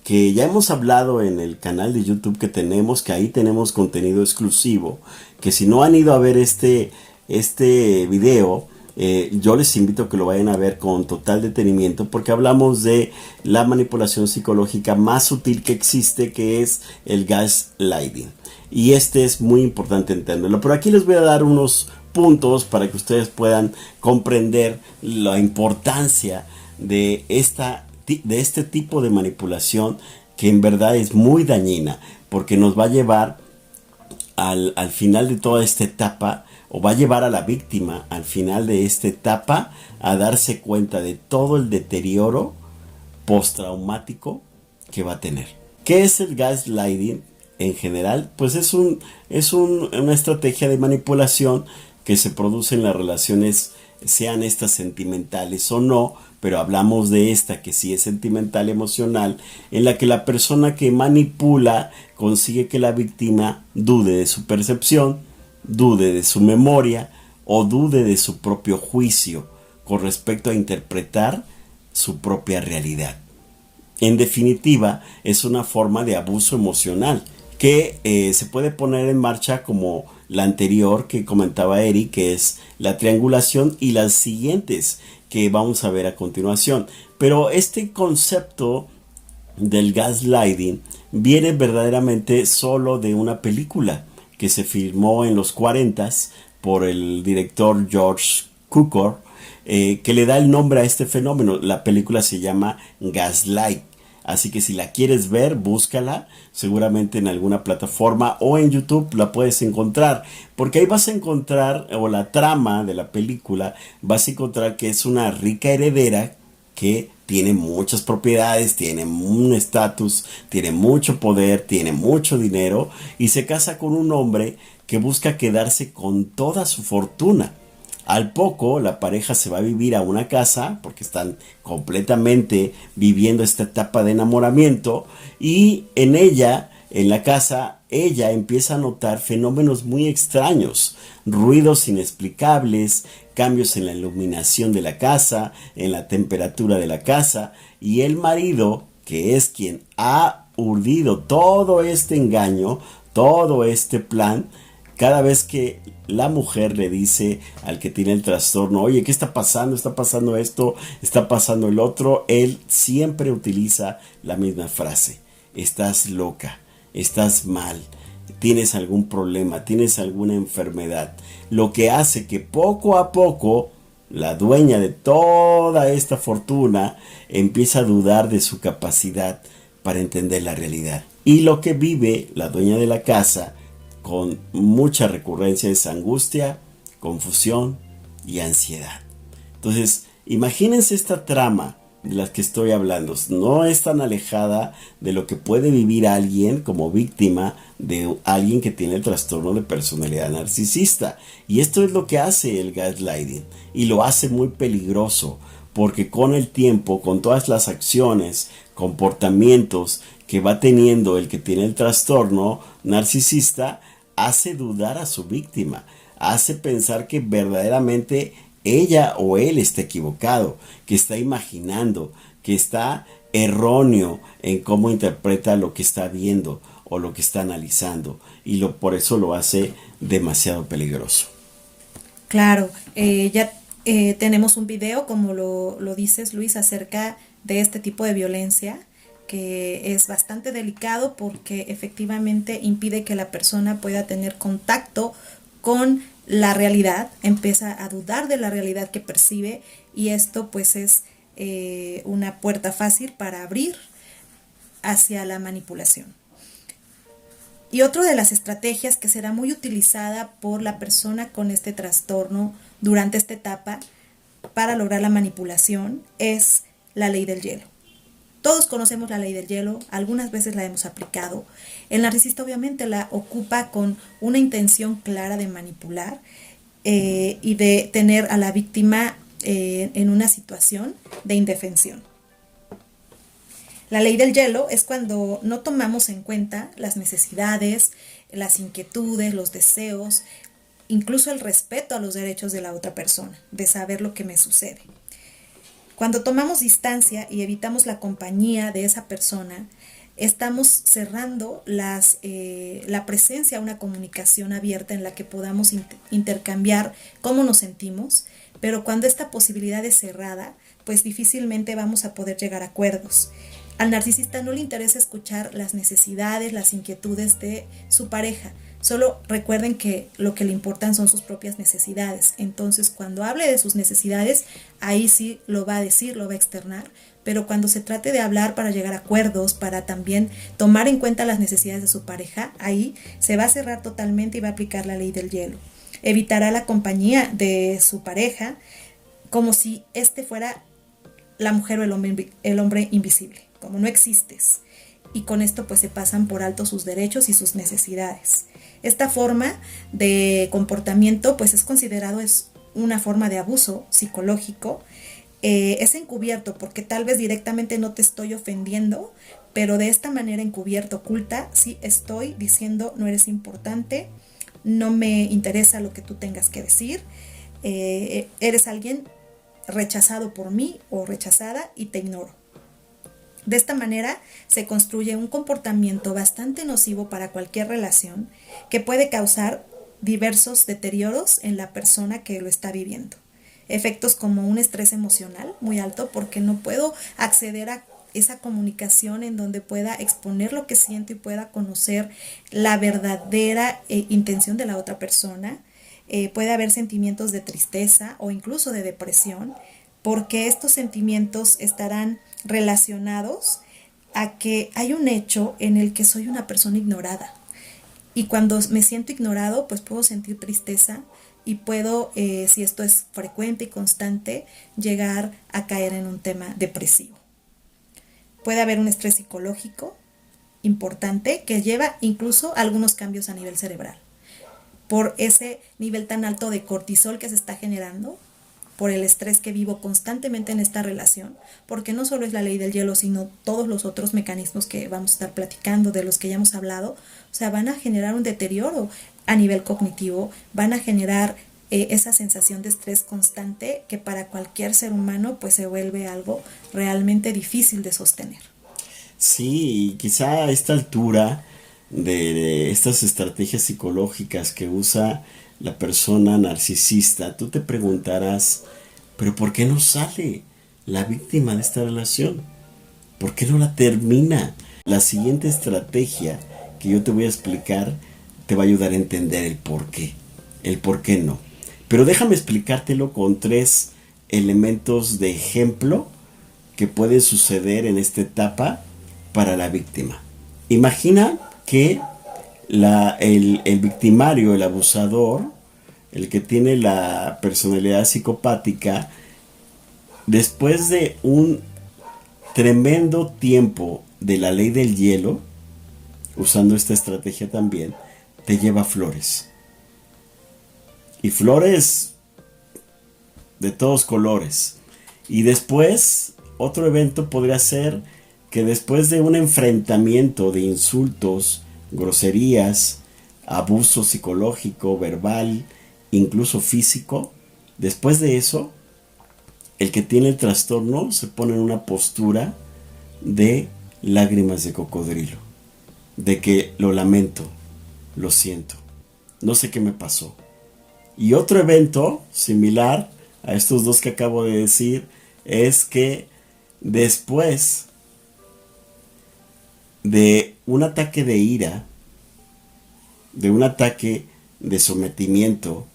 que ya hemos hablado en el canal de YouTube que tenemos, que ahí tenemos contenido exclusivo, que si no han ido a ver este video, yo les invito a que lo vayan a ver con total detenimiento, porque hablamos de la manipulación psicológica más sutil que existe, que es el gaslighting. Y es muy importante entenderlo. Pero aquí les voy a dar unos puntos para que ustedes puedan comprender la importancia de este tipo de manipulación, que en verdad es muy dañina, porque nos va a llevar al final de toda esta etapa, o va a llevar a la víctima al final de esta etapa a darse cuenta de todo el deterioro postraumático que va a tener. ¿Qué es el gaslighting en general? Pues es una estrategia de manipulación que se produce en las relaciones, sean estas sentimentales o no, pero hablamos de esta que sí es sentimental, emocional, en la que la persona que manipula consigue que la víctima dude de su percepción, dude de su memoria o dude de su propio juicio con respecto a interpretar su propia realidad. En definitiva, es una forma de abuso emocional que se puede poner en marcha como la anterior que comentaba Eric, que es la triangulación, y las siguientes que vamos a ver a continuación. Pero este concepto del gaslighting viene verdaderamente solo de una película que se filmó en los 40s por el director George Cukor, que le da el nombre a este fenómeno. La película se llama Gaslight. Así que si la quieres ver, búscala, seguramente en alguna plataforma o en YouTube la puedes encontrar, porque ahí vas a encontrar, o la trama de la película, vas a encontrar que es una rica heredera que tiene muchas propiedades, tiene un estatus, tiene mucho poder, tiene mucho dinero, y se casa con un hombre que busca quedarse con toda su fortuna. Al poco, la pareja se va a vivir a una casa, porque están completamente viviendo esta etapa de enamoramiento, y en la casa, ella empieza a notar fenómenos muy extraños, ruidos inexplicables, cambios en la iluminación de la casa, en la temperatura de la casa, y el marido, que es quien ha urdido todo este engaño, todo este plan, cada vez que la mujer le dice al que tiene el trastorno, oye, ¿qué está pasando? Está pasando esto, está pasando el otro, él siempre utiliza la misma frase: estás loca, estás mal, tienes algún problema, tienes alguna enfermedad. Lo que hace que poco a poco la dueña de toda esta fortuna empieza a dudar de su capacidad para entender la realidad. Y lo que vive la dueña de la casa con mucha recurrencia es angustia, confusión y ansiedad. Entonces, imagínense esta trama de las que estoy hablando. No es tan alejada de lo que puede vivir alguien como víctima de alguien que tiene el trastorno de personalidad narcisista. Y esto es lo que hace el gaslighting. Y lo hace muy peligroso. Porque con el tiempo, con todas las acciones, comportamientos que va teniendo el que tiene el trastorno narcisista, hace dudar a su víctima. Hace pensar que verdaderamente ella o él está equivocado, que está imaginando, que está erróneo en cómo interpreta lo que está viendo o lo que está analizando, y por eso lo hace demasiado peligroso. Claro, ya tenemos un video, como lo dices, Luis, acerca de este tipo de violencia, que es bastante delicado porque efectivamente impide que la persona pueda tener contacto con la realidad, empieza a dudar de la realidad que percibe, y esto pues es una puerta fácil para abrir hacia la manipulación. Y otra de las estrategias que será muy utilizada por la persona con este trastorno durante esta etapa para lograr la manipulación es la ley del hielo. Todos conocemos la ley del hielo, algunas veces la hemos aplicado. El narcisista obviamente la ocupa con una intención clara de manipular y de tener a la víctima en una situación de indefensión. La ley del hielo es cuando no tomamos en cuenta las necesidades, las inquietudes, los deseos, incluso el respeto a los derechos de la otra persona, de saber lo que me sucede. Cuando tomamos distancia y evitamos la compañía de esa persona, estamos cerrando la presencia a una comunicación abierta en la que podamos intercambiar cómo nos sentimos, pero cuando esta posibilidad es cerrada, pues difícilmente vamos a poder llegar a acuerdos. Al narcisista no le interesa escuchar las necesidades, las inquietudes de su pareja. Solo recuerden que lo que le importan son sus propias necesidades. Entonces, cuando hable de sus necesidades, ahí sí lo va a decir, lo va a externar. Pero cuando se trate de hablar para llegar a acuerdos, para también tomar en cuenta las necesidades de su pareja, ahí se va a cerrar totalmente y va a aplicar la ley del hielo. Evitará la compañía de su pareja como si este fuera la mujer o el hombre invisible, como no existes. Y con esto pues se pasan por alto sus derechos y sus necesidades. Esta forma de comportamiento pues es considerado una forma de abuso psicológico. Es encubierto porque tal vez directamente no te estoy ofendiendo, pero de esta manera encubierta, oculta, sí estoy diciendo no eres importante, no me interesa lo que tú tengas que decir, eres alguien rechazado por mí o rechazada y te ignoro. De esta manera se construye un comportamiento bastante nocivo para cualquier relación que puede causar diversos deterioros en la persona que lo está viviendo. Efectos como un estrés emocional muy alto porque no puedo acceder a esa comunicación en donde pueda exponer lo que siento y pueda conocer la verdadera intención de la otra persona. Puede haber sentimientos de tristeza o incluso de depresión, porque estos sentimientos estarán relacionados a que hay un hecho en el que soy una persona ignorada. Y cuando me siento ignorado, pues puedo sentir tristeza y puedo, si esto es frecuente y constante, llegar a caer en un tema depresivo. Puede haber un estrés psicológico importante que lleva incluso a algunos cambios a nivel cerebral. Por ese nivel tan alto de cortisol que se está generando, por el estrés que vivo constantemente en esta relación, porque no solo es la ley del hielo, sino todos los otros mecanismos que vamos a estar platicando, de los que ya hemos hablado, o sea, van a generar un deterioro a nivel cognitivo, van a generar esa sensación de estrés constante que para cualquier ser humano pues se vuelve algo realmente difícil de sostener. Sí, quizá a esta altura de estas estrategias psicológicas que usa la persona narcisista, tú te preguntarás, pero ¿por qué no sale la víctima de esta relación? ¿Por qué no la termina? La siguiente estrategia que yo te voy a explicar te va a ayudar a entender el por qué no. Pero déjame explicártelo con 3 elementos de ejemplo que pueden suceder en esta etapa para la víctima. Imagina que el victimario, el abusador, el que tiene la personalidad psicopática, después de un tremendo tiempo de la ley del hielo, usando esta estrategia también, te lleva flores. Y flores de todos colores. Y después, otro evento podría ser que después de un enfrentamiento de insultos, groserías, abuso psicológico, verbal, incluso físico, después de eso, el que tiene el trastorno se pone en una postura de lágrimas de cocodrilo, de que lo lamento, lo siento, no sé qué me pasó. Y otro evento similar a estos dos que acabo de decir es que después de un ataque de ira, de un ataque de sometimiento,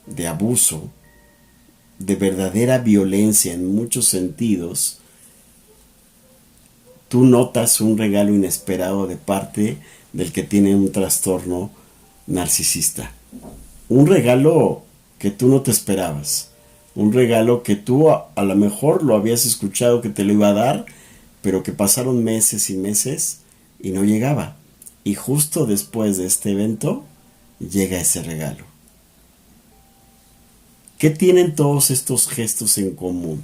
de abuso, de verdadera violencia en muchos sentidos, tú notas un regalo inesperado de parte del que tiene un trastorno narcisista. Un regalo que tú no te esperabas. Un regalo que tú a lo mejor lo habías escuchado que te lo iba a dar, pero que pasaron meses y meses y no llegaba. Y justo después de este evento llega ese regalo. ¿Qué tienen todos estos gestos en común?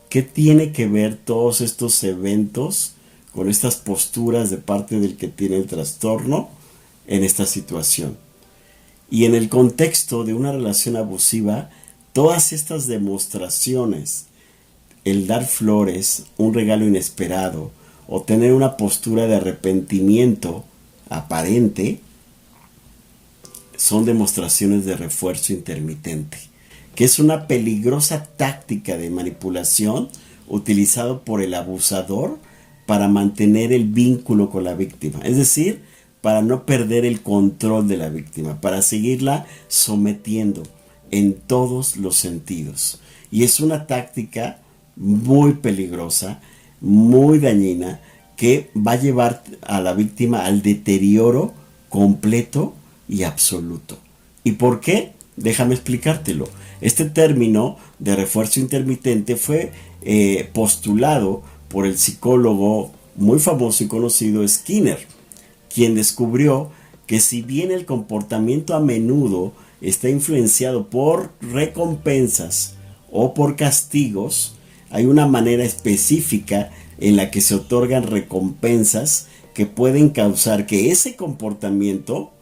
¿Qué tiene que ver todos estos eventos con estas posturas de parte del que tiene el trastorno en esta situación? Y en el contexto de una relación abusiva, todas estas demostraciones, el dar flores, un regalo inesperado, o tener una postura de arrepentimiento aparente, son demostraciones de refuerzo intermitente, que es una peligrosa táctica de manipulación utilizado por el abusador para mantener el vínculo con la víctima, es decir, para no perder el control de la víctima, para seguirla sometiendo en todos los sentidos. Y es una táctica muy peligrosa, muy dañina, que va a llevar a la víctima al deterioro completo y absoluto. ¿Y por qué? Déjame explicártelo. Este término de refuerzo intermitente fue postulado por el psicólogo muy famoso y conocido Skinner, quien descubrió que si bien el comportamiento a menudo está influenciado por recompensas o por castigos, hay una manera específica en la que se otorgan recompensas que pueden causar que ese comportamiento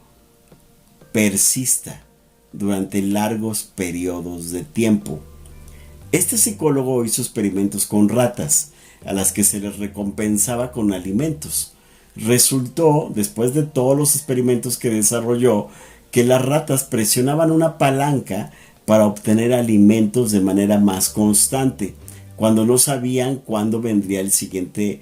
persista durante largos periodos de tiempo. Este psicólogo hizo experimentos con ratas, a las que se les recompensaba con alimentos. Resultó, después de todos los experimentos que desarrolló, que las ratas presionaban una palanca para obtener alimentos de manera más constante, cuando no sabían cuándo vendría el siguiente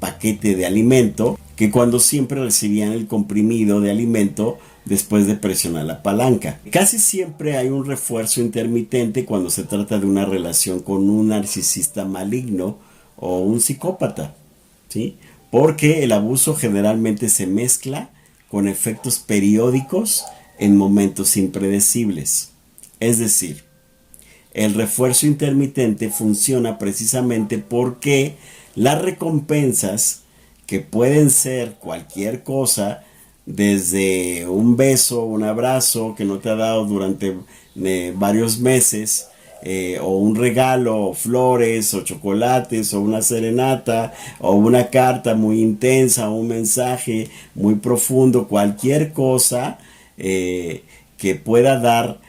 paquete de alimento, que cuando siempre recibían el comprimido de alimento después de presionar la palanca. Casi siempre hay un refuerzo intermitente cuando se trata de una relación con un narcisista maligno o un psicópata, ¿sí? Porque el abuso generalmente se mezcla con efectos periódicos en momentos impredecibles. Es decir, el refuerzo intermitente funciona precisamente porque las recompensas, que pueden ser cualquier cosa, desde un beso, un abrazo que no te ha dado durante varios meses, o un regalo, o flores, o chocolates, o una serenata, o una carta muy intensa, o un mensaje muy profundo, cualquier cosa que pueda dar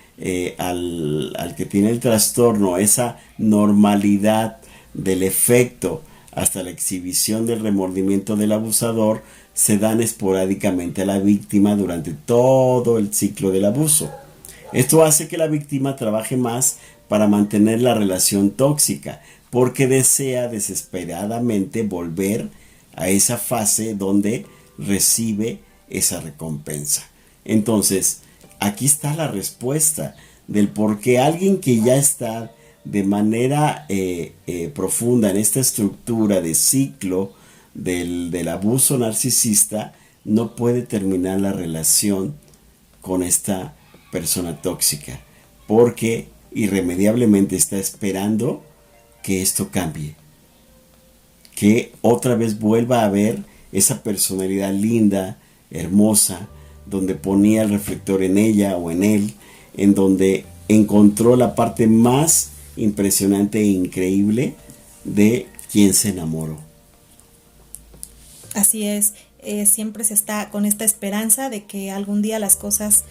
al que tiene el trastorno esa normalidad del efecto hasta la exhibición del remordimiento del abusador, se dan esporádicamente a la víctima durante todo el ciclo del abuso. Esto hace que la víctima trabaje más para mantener la relación tóxica, porque desea desesperadamente volver a esa fase donde recibe esa recompensa. Entonces, aquí está la respuesta del por qué alguien que ya está de manera profunda en esta estructura de ciclo del abuso narcisista no puede terminar la relación con esta persona tóxica, porque irremediablemente está esperando que esto cambie, que otra vez vuelva a ver esa personalidad linda, hermosa, donde ponía el reflector en ella o en él, en donde encontró la parte más impresionante e increíble de quien se enamoró. Así es, siempre se está con esta esperanza de que algún día las cosas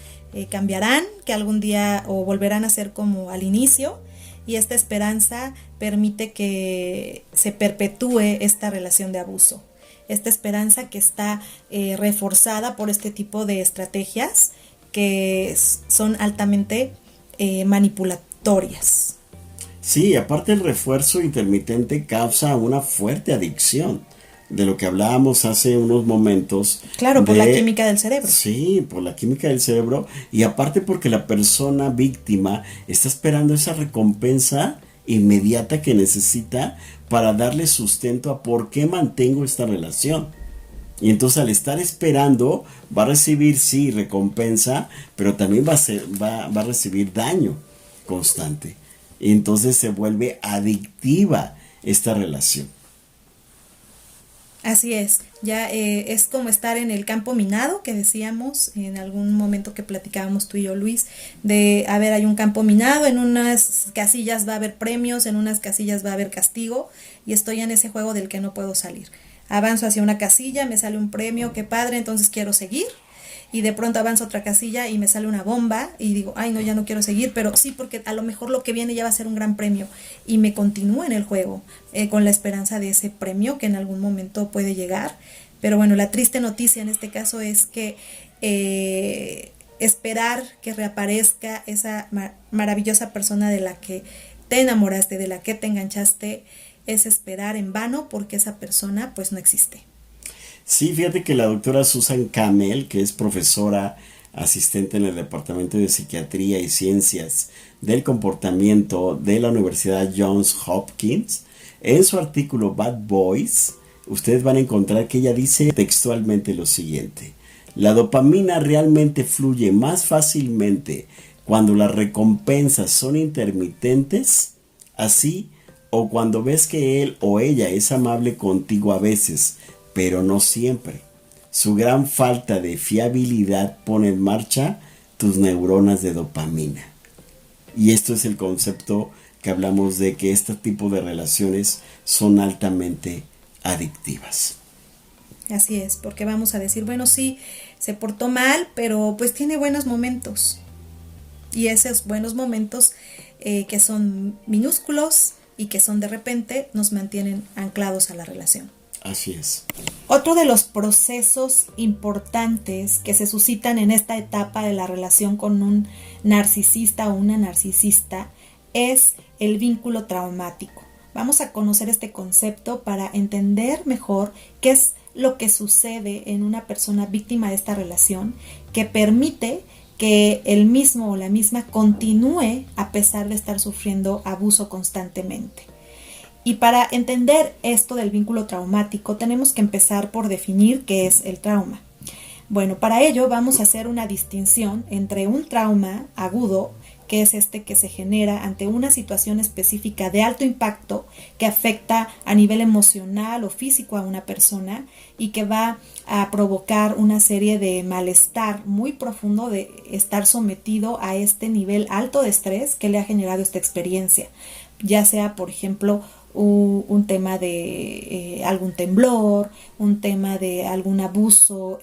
cambiarán, que algún día o volverán a ser como al inicio, y esta esperanza permite que se perpetúe esta relación de abuso. Esta esperanza que está reforzada por este tipo de estrategias que son altamente manipulatorias. Sí, aparte el refuerzo intermitente causa una fuerte adicción, de lo que hablábamos hace unos momentos. Claro, por la química del cerebro. Sí, por la química del cerebro, y aparte porque la persona víctima está esperando esa recompensa inmediata que necesita para darle sustento a por qué mantengo esta relación. Y entonces al estar esperando va a recibir, sí, recompensa, pero también va a recibir daño constante. Y entonces se vuelve adictiva esta relación. Así es, ya es como estar en el campo minado que decíamos en algún momento que platicábamos tú y yo, Luis, de, a ver, hay un campo minado, en unas casillas va a haber premios, en unas casillas va a haber castigo, y estoy en ese juego del que no puedo salir. Avanzo hacia una casilla, me sale un premio, qué padre, entonces quiero seguir, y de pronto avanzo a otra casilla y me sale una bomba y digo, ay no, ya no quiero seguir, pero sí, porque a lo mejor lo que viene ya va a ser un gran premio, y me continúo en el juego con la esperanza de ese premio que en algún momento puede llegar. Pero bueno, la triste noticia en este caso es que esperar que reaparezca esa maravillosa persona de la que te enamoraste, de la que te enganchaste, es esperar en vano, porque esa persona pues no existe. Sí, fíjate que la doctora Susan Campbell, que es profesora asistente en el Departamento de Psiquiatría y Ciencias del Comportamiento de la Universidad Johns Hopkins, en su artículo Bad Boys, ustedes van a encontrar que ella dice textualmente lo siguiente: la dopamina realmente fluye más fácilmente cuando las recompensas son intermitentes, así, o cuando ves que él o ella es amable contigo a veces, pero no siempre. Su gran falta de fiabilidad pone en marcha tus neuronas de dopamina. Y esto es el concepto que hablamos de que este tipo de relaciones son altamente adictivas. Así es, porque vamos a decir, bueno, sí, se portó mal, pero pues tiene buenos momentos. Y esos buenos momentos que son minúsculos y que son de repente, nos mantienen anclados a la relación. Así es. Otro de los procesos importantes que se suscitan en esta etapa de la relación con un narcisista o una narcisista es el vínculo traumático. Vamos a conocer este concepto para entender mejor qué es lo que sucede en una persona víctima de esta relación, que permite que el mismo o la misma continúe a pesar de estar sufriendo abuso constantemente. Y para entender esto del vínculo traumático, tenemos que empezar por definir qué es el trauma. Bueno, para ello vamos a hacer una distinción entre un trauma agudo, que es este que se genera ante una situación específica de alto impacto que afecta a nivel emocional o físico a una persona y que va a provocar una serie de malestar muy profundo de estar sometido a este nivel alto de estrés que le ha generado esta experiencia, ya sea, por ejemplo, un tema de algún temblor, un tema de algún abuso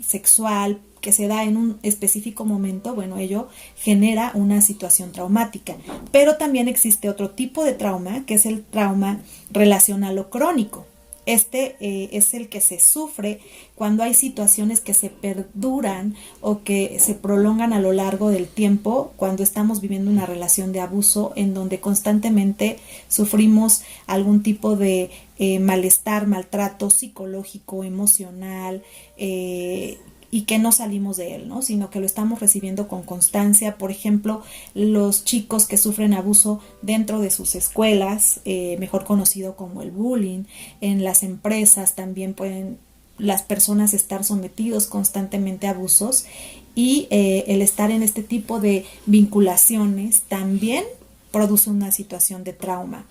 sexual que se da en un específico momento. Bueno, ello genera una situación traumática. Pero también existe otro tipo de trauma, que es el trauma relacional o crónico. Este es el que se sufre cuando hay situaciones que se perduran o que se prolongan a lo largo del tiempo, cuando estamos viviendo una relación de abuso en donde constantemente sufrimos algún tipo de malestar, maltrato psicológico, emocional, y que no salimos de él, ¿no? Sino que lo estamos recibiendo con constancia. Por ejemplo, los chicos que sufren abuso dentro de sus escuelas, mejor conocido como el bullying, en las empresas también pueden las personas estar sometidos constantemente a abusos, y el estar en este tipo de vinculaciones también produce una situación de trauma.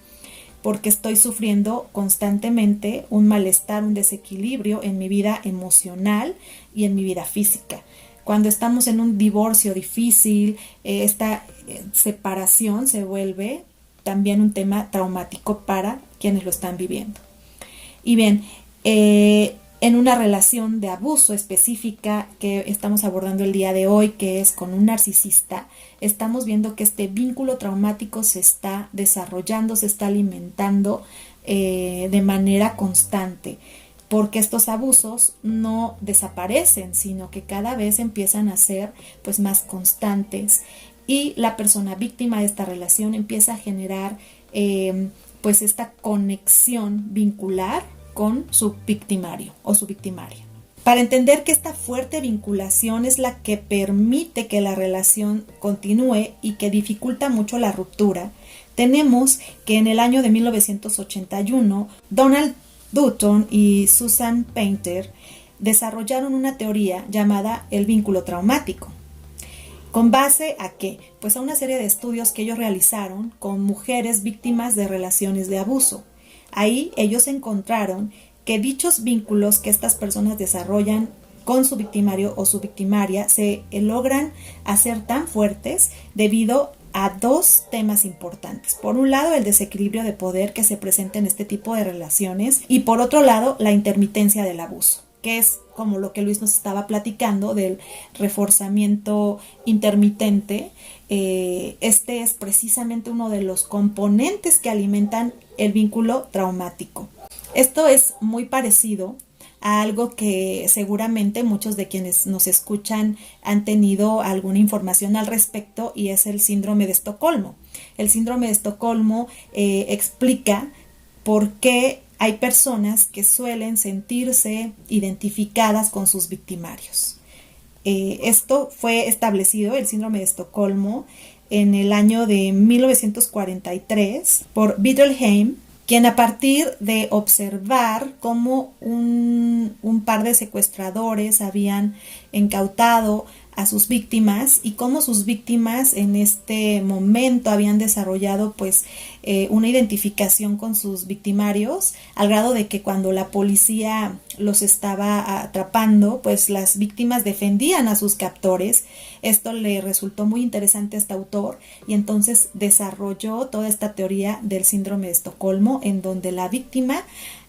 porque estoy sufriendo constantemente un malestar, un desequilibrio en mi vida emocional y en mi vida física. Cuando estamos en un divorcio difícil, esta separación se vuelve también un tema traumático para quienes lo están viviendo. Y bien, en una relación de abuso específica que estamos abordando el día de hoy, que es con un narcisista, estamos viendo que este vínculo traumático se está desarrollando, se está alimentando de manera constante, porque estos abusos no desaparecen, sino que cada vez empiezan a ser pues más constantes, y la persona víctima de esta relación empieza a generar pues esta conexión vincular con su victimario o su victimaria. Para entender que esta fuerte vinculación es la que permite que la relación continúe y que dificulta mucho la ruptura, tenemos que en el año de 1981, Donald Dutton y Susan Painter desarrollaron una teoría llamada el vínculo traumático. ¿Con base a qué? Pues a una serie de estudios que ellos realizaron con mujeres víctimas de relaciones de abuso. Ahí ellos encontraron que dichos vínculos que estas personas desarrollan con su victimario o su victimaria se logran hacer tan fuertes debido a dos temas importantes. Por un lado, el desequilibrio de poder que se presenta en este tipo de relaciones, y por otro lado, la intermitencia del abuso, que es como lo que Luis nos estaba platicando del reforzamiento intermitente. Este es precisamente uno de los componentes que alimentan el vínculo traumático. Esto es muy parecido a algo que seguramente muchos de quienes nos escuchan han tenido alguna información al respecto, y es el síndrome de Estocolmo. El síndrome de Estocolmo explica por qué hay personas que suelen sentirse identificadas con sus victimarios. Esto fue establecido, el síndrome de Estocolmo, en el año de 1943 por Bettelheim, quien a partir de observar cómo un par de secuestradores habían incautado a sus víctimas y cómo sus víctimas en este momento habían desarrollado pues una identificación con sus victimarios, al grado de que cuando la policía los estaba atrapando, pues las víctimas defendían a sus captores. Esto le resultó muy interesante a este autor, y entonces desarrolló toda esta teoría del síndrome de Estocolmo, en donde la víctima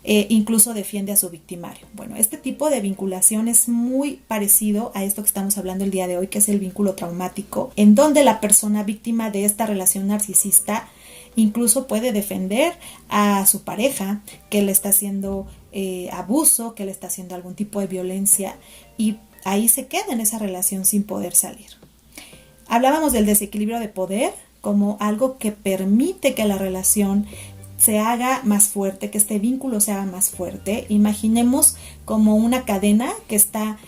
incluso defiende a su victimario. Bueno, este tipo de vinculación es muy parecido a esto que estamos hablando el día de hoy, que es el vínculo traumático, en donde la persona víctima de esta relación narcisista incluso puede defender a su pareja que le está haciendo abuso, que le está haciendo algún tipo de violencia, y ahí se queda en esa relación sin poder salir. Hablábamos del desequilibrio de poder como algo que permite que la relación se haga más fuerte, que este vínculo se haga más fuerte. Imaginemos como una cadena que está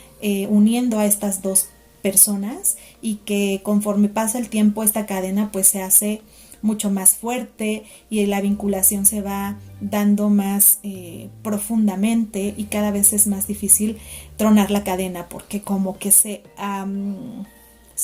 uniendo a estas dos personas, y que conforme pasa el tiempo esta cadena pues se hace mucho más fuerte y la vinculación se va dando más profundamente, y cada vez es más difícil tronar la cadena, porque como que se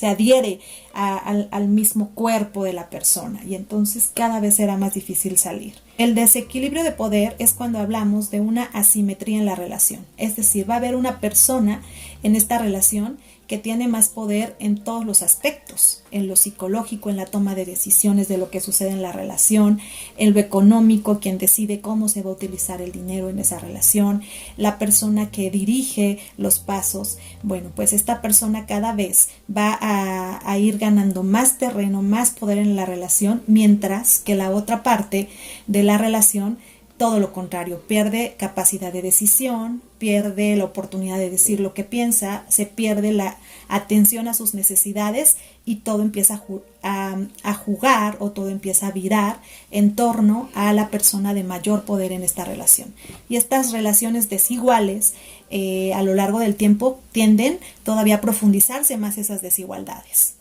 adhiere al mismo cuerpo de la persona, y entonces cada vez será más difícil salir. El desequilibrio de poder es cuando hablamos de una asimetría en la relación, es decir, va a haber una persona en esta relación que tiene más poder en todos los aspectos, en lo psicológico, en la toma de decisiones de lo que sucede en la relación, en lo económico, quien decide cómo se va a utilizar el dinero en esa relación, la persona que dirige los pasos. Bueno, pues esta persona cada vez va a ir ganando más terreno, más poder en la relación, mientras que la otra parte de la relación, todo lo contrario, pierde capacidad de decisión, pierde la oportunidad de decir lo que piensa, se pierde la atención a sus necesidades, y todo empieza a jugar, o todo empieza a virar en torno a la persona de mayor poder en esta relación. Y estas relaciones desiguales a lo largo del tiempo tienden todavía a profundizarse más esas desigualdades.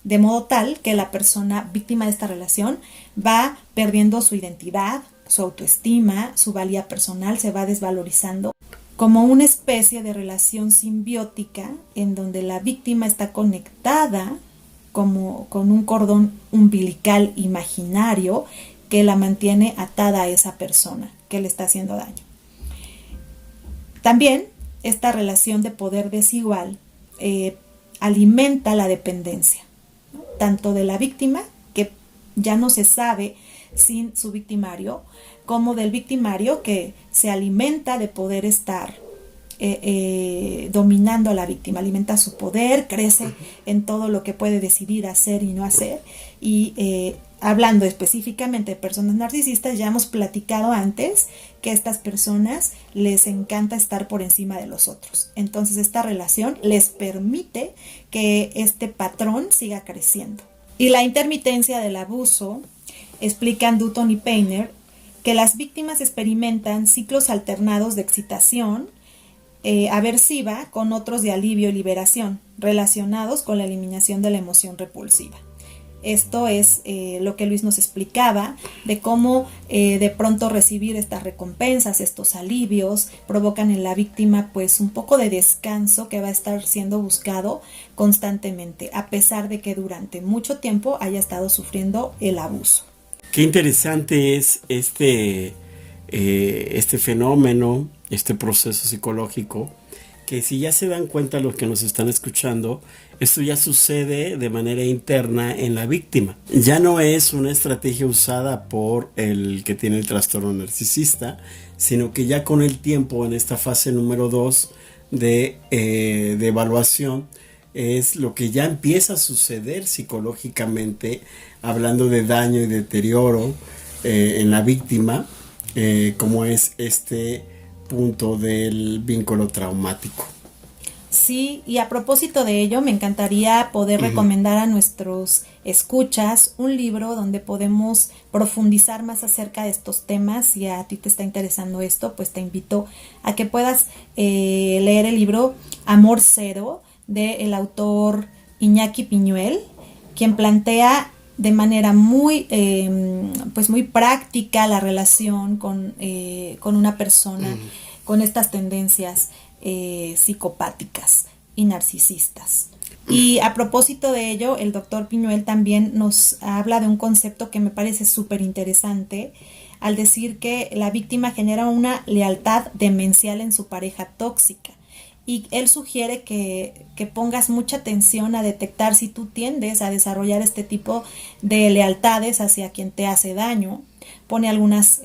De modo tal que la persona víctima de esta relación va perdiendo su identidad, su autoestima, su valía personal se va desvalorizando, como una especie de relación simbiótica en donde la víctima está conectada como con un cordón umbilical imaginario que la mantiene atada a esa persona que le está haciendo daño. También esta relación de poder desigual alimenta la dependencia, ¿no? Tanto de la víctima, que ya no se sabe sin su victimario, como del victimario, que se alimenta de poder estar dominando a la víctima, alimenta su poder, crece en todo lo que puede decidir hacer y no hacer. Y hablando específicamente de personas narcisistas, ya hemos platicado antes que a estas personas les encanta estar por encima de los otros. Entonces esta relación les permite que este patrón siga creciendo. Y la intermitencia del abuso, explican Dutton y Painter, que las víctimas experimentan ciclos alternados de excitación aversiva con otros de alivio y liberación, relacionados con la eliminación de la emoción repulsiva. Esto es lo que Luis nos explicaba, de cómo de pronto recibir estas recompensas, estos alivios, provocan en la víctima pues un poco de descanso que va a estar siendo buscado constantemente, a pesar de que durante mucho tiempo haya estado sufriendo el abuso. Qué interesante es este fenómeno, este proceso psicológico, que si ya se dan cuenta los que nos están escuchando, esto ya sucede de manera interna en la víctima. Ya no es una estrategia usada por el que tiene el trastorno narcisista, sino que ya con el tiempo, en esta fase número 2 de evaluación, es lo que ya empieza a suceder psicológicamente, hablando de daño y deterioro en la víctima, como es este punto del vínculo traumático. Sí, y a propósito de ello, me encantaría poder recomendar a nuestros escuchas un libro donde podemos profundizar más acerca de estos temas. Si a ti te está interesando esto, pues te invito a que puedas leer el libro Amor Cero, del autor Iñaki Piñuel, quien plantea de manera muy práctica la relación con una persona con estas tendencias psicopáticas y narcisistas. Y a propósito de ello, el doctor Piñuel también nos habla de un concepto que me parece súper interesante, al decir que la víctima genera una lealtad demencial en su pareja tóxica. Y él sugiere que pongas mucha atención a detectar si tú tiendes a desarrollar este tipo de lealtades hacia quien te hace daño. Pone algunas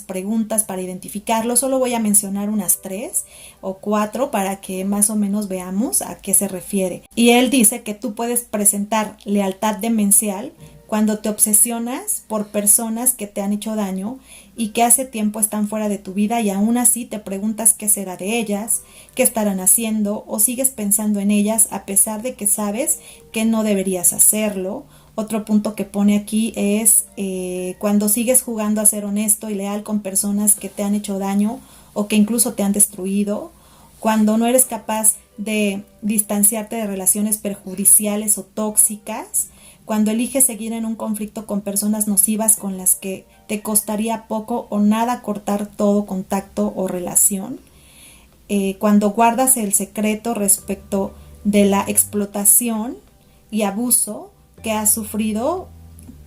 preguntas para identificarlo. Solo voy a mencionar unas 3 o 4 para que más o menos veamos a qué se refiere. Y él dice que tú puedes presentar lealtad demencial cuando te obsesionas por personas que te han hecho daño y que hace tiempo están fuera de tu vida, y aún así te preguntas qué será de ellas, qué estarán haciendo, o sigues pensando en ellas a pesar de que sabes que no deberías hacerlo. Otro punto que pone aquí es cuando sigues jugando a ser honesto y leal con personas que te han hecho daño o que incluso te han destruido, cuando no eres capaz de distanciarte de relaciones perjudiciales o tóxicas, cuando eliges seguir en un conflicto con personas nocivas con las que te costaría poco o nada cortar todo contacto o relación, cuando guardas el secreto respecto de la explotación y abuso que has sufrido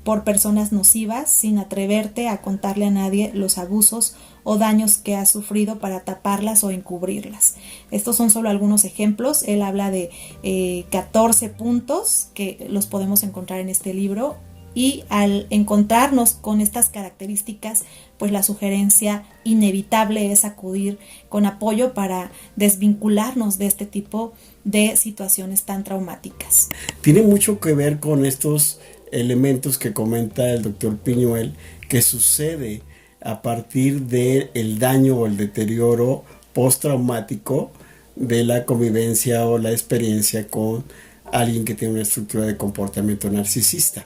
por personas nocivas sin atreverte a contarle a nadie los abusos o daños que has sufrido para taparlas o encubrirlas. Estos son solo algunos ejemplos. Él habla de 14 puntos que los podemos encontrar en este libro, y al encontrarnos con estas características, pues la sugerencia inevitable es acudir con apoyo para desvincularnos de este tipo de situaciones tan traumáticas. Tiene mucho que ver con estos elementos que comenta el doctor Piñuel, que sucede a partir del daño o el deterioro postraumático de la convivencia o la experiencia con alguien que tiene una estructura de comportamiento narcisista.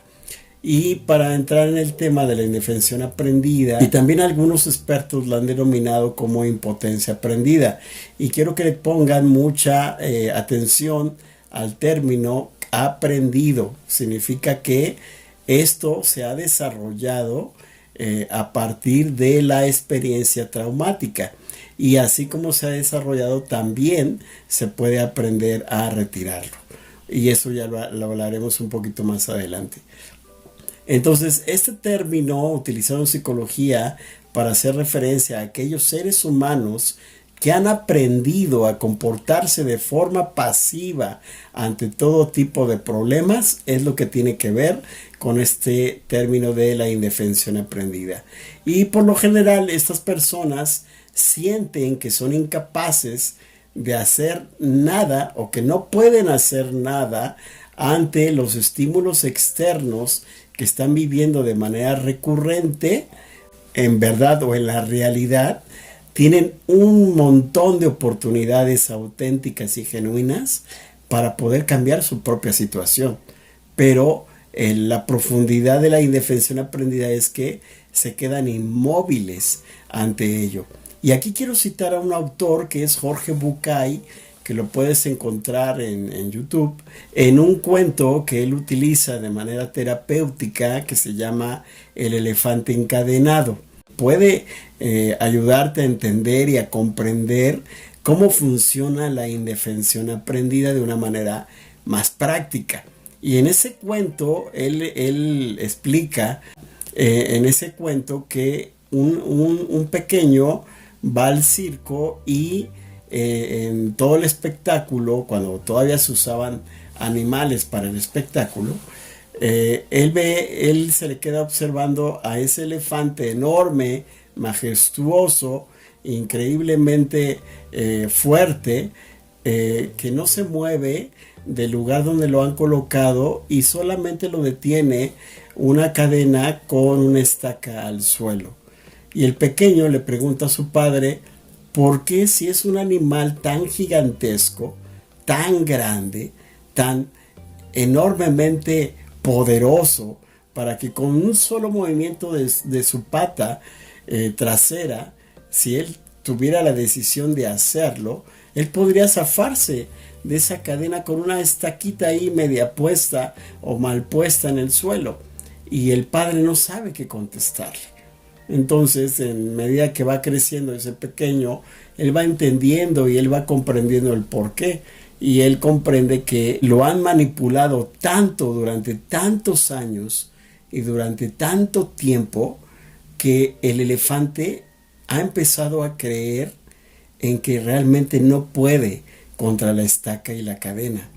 Y para entrar en el tema de la indefensión aprendida, y también algunos expertos la han denominado como impotencia aprendida, y quiero que le pongan mucha atención al término aprendido. Significa que esto se ha desarrollado a partir de la experiencia traumática, y así como se ha desarrollado, también se puede aprender a retirarlo, y eso ya lo hablaremos un poquito más adelante. Entonces, este término utilizado en psicología para hacer referencia a aquellos seres humanos que han aprendido a comportarse de forma pasiva ante todo tipo de problemas, es lo que tiene que ver con este término de la indefensión aprendida. Y por lo general, estas personas sienten que son incapaces de hacer nada o que no pueden hacer nada ante los estímulos externos que están viviendo de manera recurrente, en verdad o en la realidad. Tienen un montón de oportunidades auténticas y genuinas para poder cambiar su propia situación. Pero la profundidad de la indefensión aprendida es que se quedan inmóviles ante ello. Y aquí quiero citar a un autor que es Jorge Bucay, que lo puedes encontrar en YouTube, en un cuento que él utiliza de manera terapéutica que se llama El elefante encadenado. Puede ayudarte a entender y a comprender cómo funciona la indefensión aprendida de una manera más práctica. Y en ese cuento, él explica en ese cuento que un pequeño va al circo y en todo el espectáculo, cuando todavía se usaban animales para el espectáculo, él se le queda observando a ese elefante enorme, majestuoso, increíblemente fuerte, que no se mueve del lugar donde lo han colocado y solamente lo detiene una cadena con una estaca al suelo. Y el pequeño le pregunta a su padre, ¿por qué si es un animal tan gigantesco, tan grande, tan enormemente poderoso, para que con un solo movimiento de su pata trasera, si él tuviera la decisión de hacerlo, él podría zafarse de esa cadena con una estaquita ahí media puesta o mal puesta en el suelo? Y el padre no sabe qué contestarle. Entonces, en medida que va creciendo ese pequeño, él va entendiendo y él va comprendiendo el porqué. Y él comprende que lo han manipulado tanto durante tantos años y durante tanto tiempo que el elefante ha empezado a creer en que realmente no puede contra la estaca y la cadena,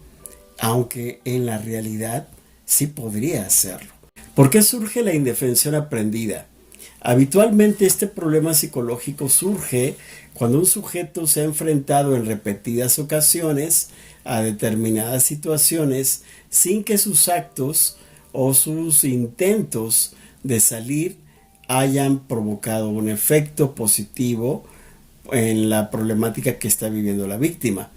aunque en la realidad sí podría hacerlo. ¿Por qué surge la indefensión aprendida? Habitualmente este problema psicológico surge cuando un sujeto se ha enfrentado en repetidas ocasiones a determinadas situaciones sin que sus actos o sus intentos de salir hayan provocado un efecto positivo en la problemática que está viviendo la víctima.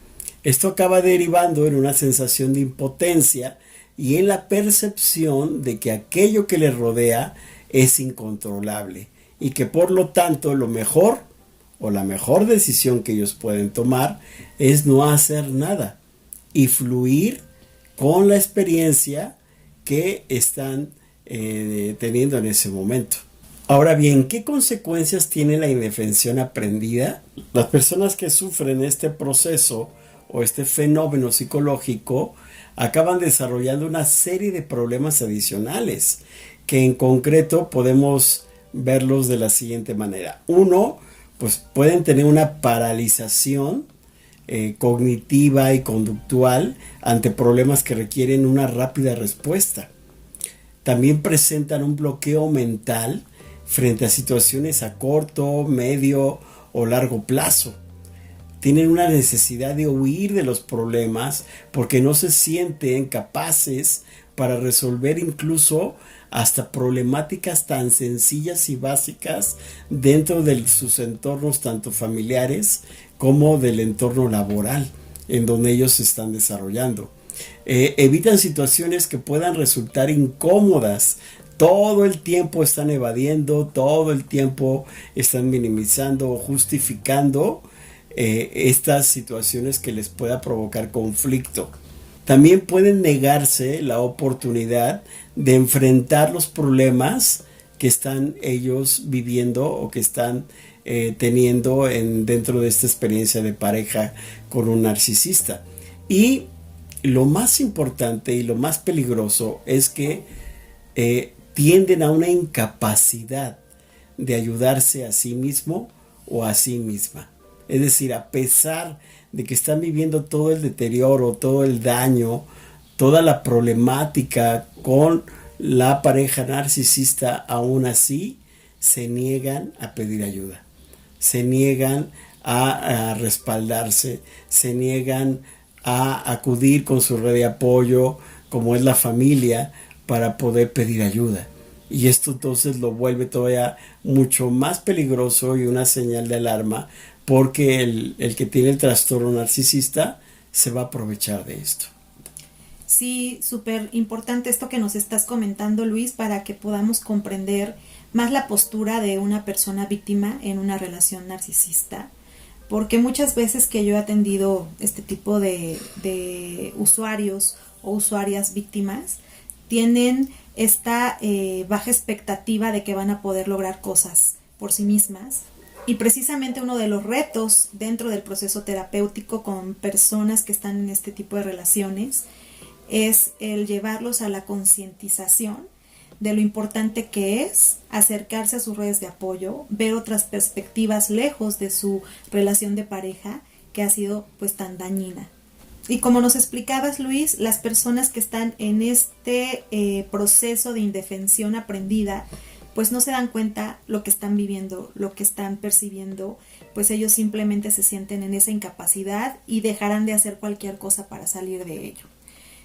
Esto acaba derivando en una sensación de impotencia y en la percepción de que aquello que le rodea es incontrolable y que por lo tanto lo mejor o la mejor decisión que ellos pueden tomar es no hacer nada y fluir con la experiencia que están teniendo en ese momento. Ahora bien, ¿qué consecuencias tiene la indefensión aprendida? Las personas que sufren este proceso o este fenómeno psicológico acaban desarrollando una serie de problemas adicionales que en concreto podemos verlos de la siguiente manera. Uno, pues pueden tener una paralización cognitiva y conductual ante problemas que requieren una rápida respuesta. También presentan un bloqueo mental frente a situaciones a corto, medio o largo plazo. Tienen una necesidad de huir de los problemas porque no se sienten capaces para resolver incluso hasta problemáticas tan sencillas y básicas dentro de sus entornos tanto familiares como del entorno laboral en donde ellos se están desarrollando. Evitan situaciones que puedan resultar incómodas. Todo el tiempo están evadiendo, todo el tiempo están minimizando o justificando estas situaciones que les pueda provocar conflicto. También pueden negarse la oportunidad de enfrentar los problemas que están ellos viviendo o que están teniendo dentro de esta experiencia de pareja con un narcisista. Y lo más importante y lo más peligroso es que tienden a una incapacidad de ayudarse a sí mismo o a sí misma. Es decir, a pesar de que están viviendo todo el deterioro, todo el daño, toda la problemática con la pareja narcisista, aún así se niegan a pedir ayuda, se niegan a respaldarse, se niegan a acudir con su red de apoyo, como es la familia, para poder pedir ayuda. Y esto entonces lo vuelve todavía mucho más peligroso y una señal de alarma, porque el que tiene el trastorno narcisista se va a aprovechar de esto. Sí, súper importante esto que nos estás comentando, Luis, para que podamos comprender más la postura de una persona víctima en una relación narcisista. Porque muchas veces que yo he atendido este tipo de usuarios o usuarias víctimas, tienen esta baja expectativa de que van a poder lograr cosas por sí mismas. Y precisamente uno de los retos dentro del proceso terapéutico con personas que están en este tipo de relaciones es el llevarlos a la concientización de lo importante que es acercarse a sus redes de apoyo, ver otras perspectivas lejos de su relación de pareja que ha sido pues tan dañina. Y como nos explicabas, Luis, las personas que están en este proceso de indefensión aprendida, pues no se dan cuenta lo que están viviendo, lo que están percibiendo, pues ellos simplemente se sienten en esa incapacidad y dejarán de hacer cualquier cosa para salir de ello.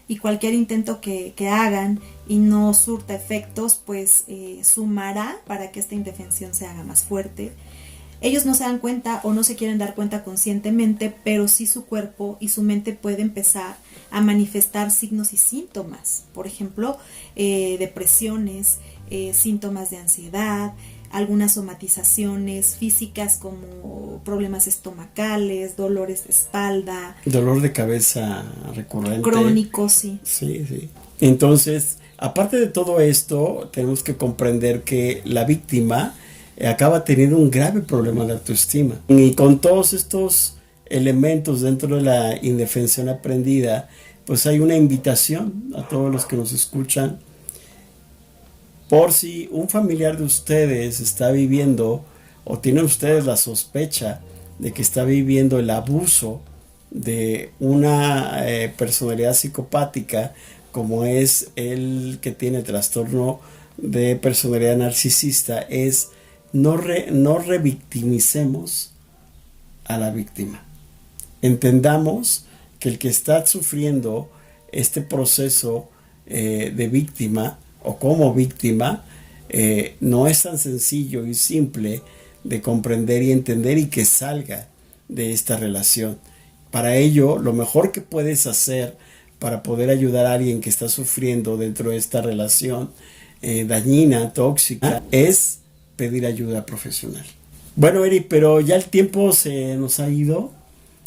Y cualquier intento que hagan y no surta efectos, pues sumará para que esta indefensión se haga más fuerte. Ellos no se dan cuenta o no se quieren dar cuenta conscientemente, pero sí su cuerpo y su mente puede empezar a manifestar signos y síntomas. Por ejemplo, depresiones, síntomas de ansiedad, algunas somatizaciones físicas como problemas estomacales, dolores de espalda. Dolor de cabeza recurrente. Crónico, sí. Sí, sí. Entonces, aparte de todo esto, tenemos que comprender que la víctima acaba teniendo un grave problema de autoestima. Y con todos estos elementos dentro de la indefensión aprendida, pues hay una invitación a todos los que nos escuchan. Por si un familiar de ustedes está viviendo o tienen ustedes la sospecha de que está viviendo el abuso de una personalidad psicopática, como es el que tiene trastorno de personalidad narcisista, es no revictimicemos a la víctima. Entendamos que el que está sufriendo este proceso de víctima o como víctima no es tan sencillo y simple de comprender y entender y que salga de esta relación. Para ello, lo mejor que puedes hacer para poder ayudar a alguien que está sufriendo dentro de esta relación dañina, tóxica, es pedir ayuda profesional. Bueno, Eri, pero ya el tiempo se nos ha ido.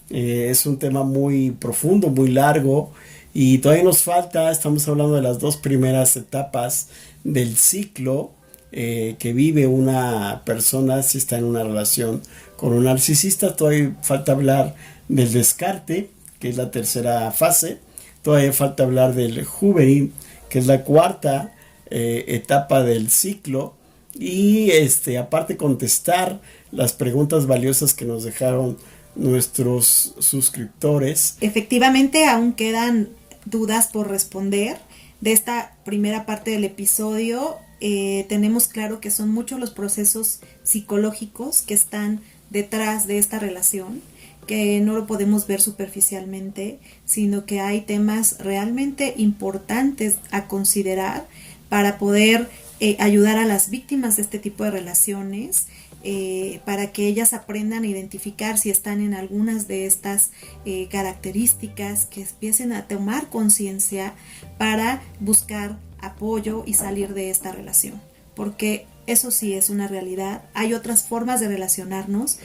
Es un tema muy profundo, muy largo, y todavía nos falta. Estamos hablando de las 2 primeras etapas del ciclo que vive una persona si está en una relación con un narcisista. Todavía falta hablar del descarte, que es la 3ª fase. Todavía falta hablar del juvenil, que es la 4ª etapa del ciclo. Y aparte contestar las preguntas valiosas que nos dejaron nuestros suscriptores. Efectivamente, aún quedan dudas por responder. De esta primera parte del episodio, tenemos claro que son muchos los procesos psicológicos que están detrás de esta relación, que no lo podemos ver superficialmente, sino que hay temas realmente importantes a considerar para poder ayudar a las víctimas de este tipo de relaciones, para que ellas aprendan a identificar si están en algunas de estas características, que empiecen a tomar conciencia para buscar apoyo y salir de esta relación. Porque eso sí es una realidad. Hay otras formas de relacionarnos.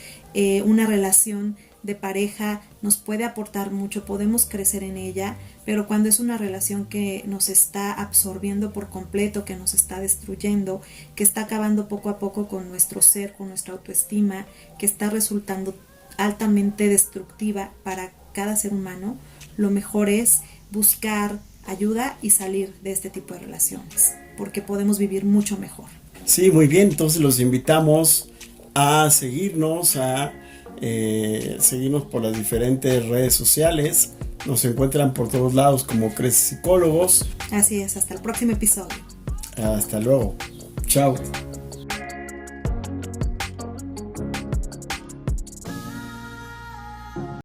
Una relación de pareja nos puede aportar mucho, podemos crecer en ella, pero cuando es una relación que nos está absorbiendo por completo, que nos está destruyendo, que está acabando poco a poco con nuestro ser, con nuestra autoestima, que está resultando altamente destructiva para cada ser humano, lo mejor es buscar ayuda y salir de este tipo de relaciones, porque podemos vivir mucho mejor. Sí, muy bien, entonces los invitamos a seguirnos, seguirnos por las diferentes redes sociales. Nos encuentran por todos lados como Crece Psicólogos. Así es, hasta el próximo episodio. Hasta luego. Chao.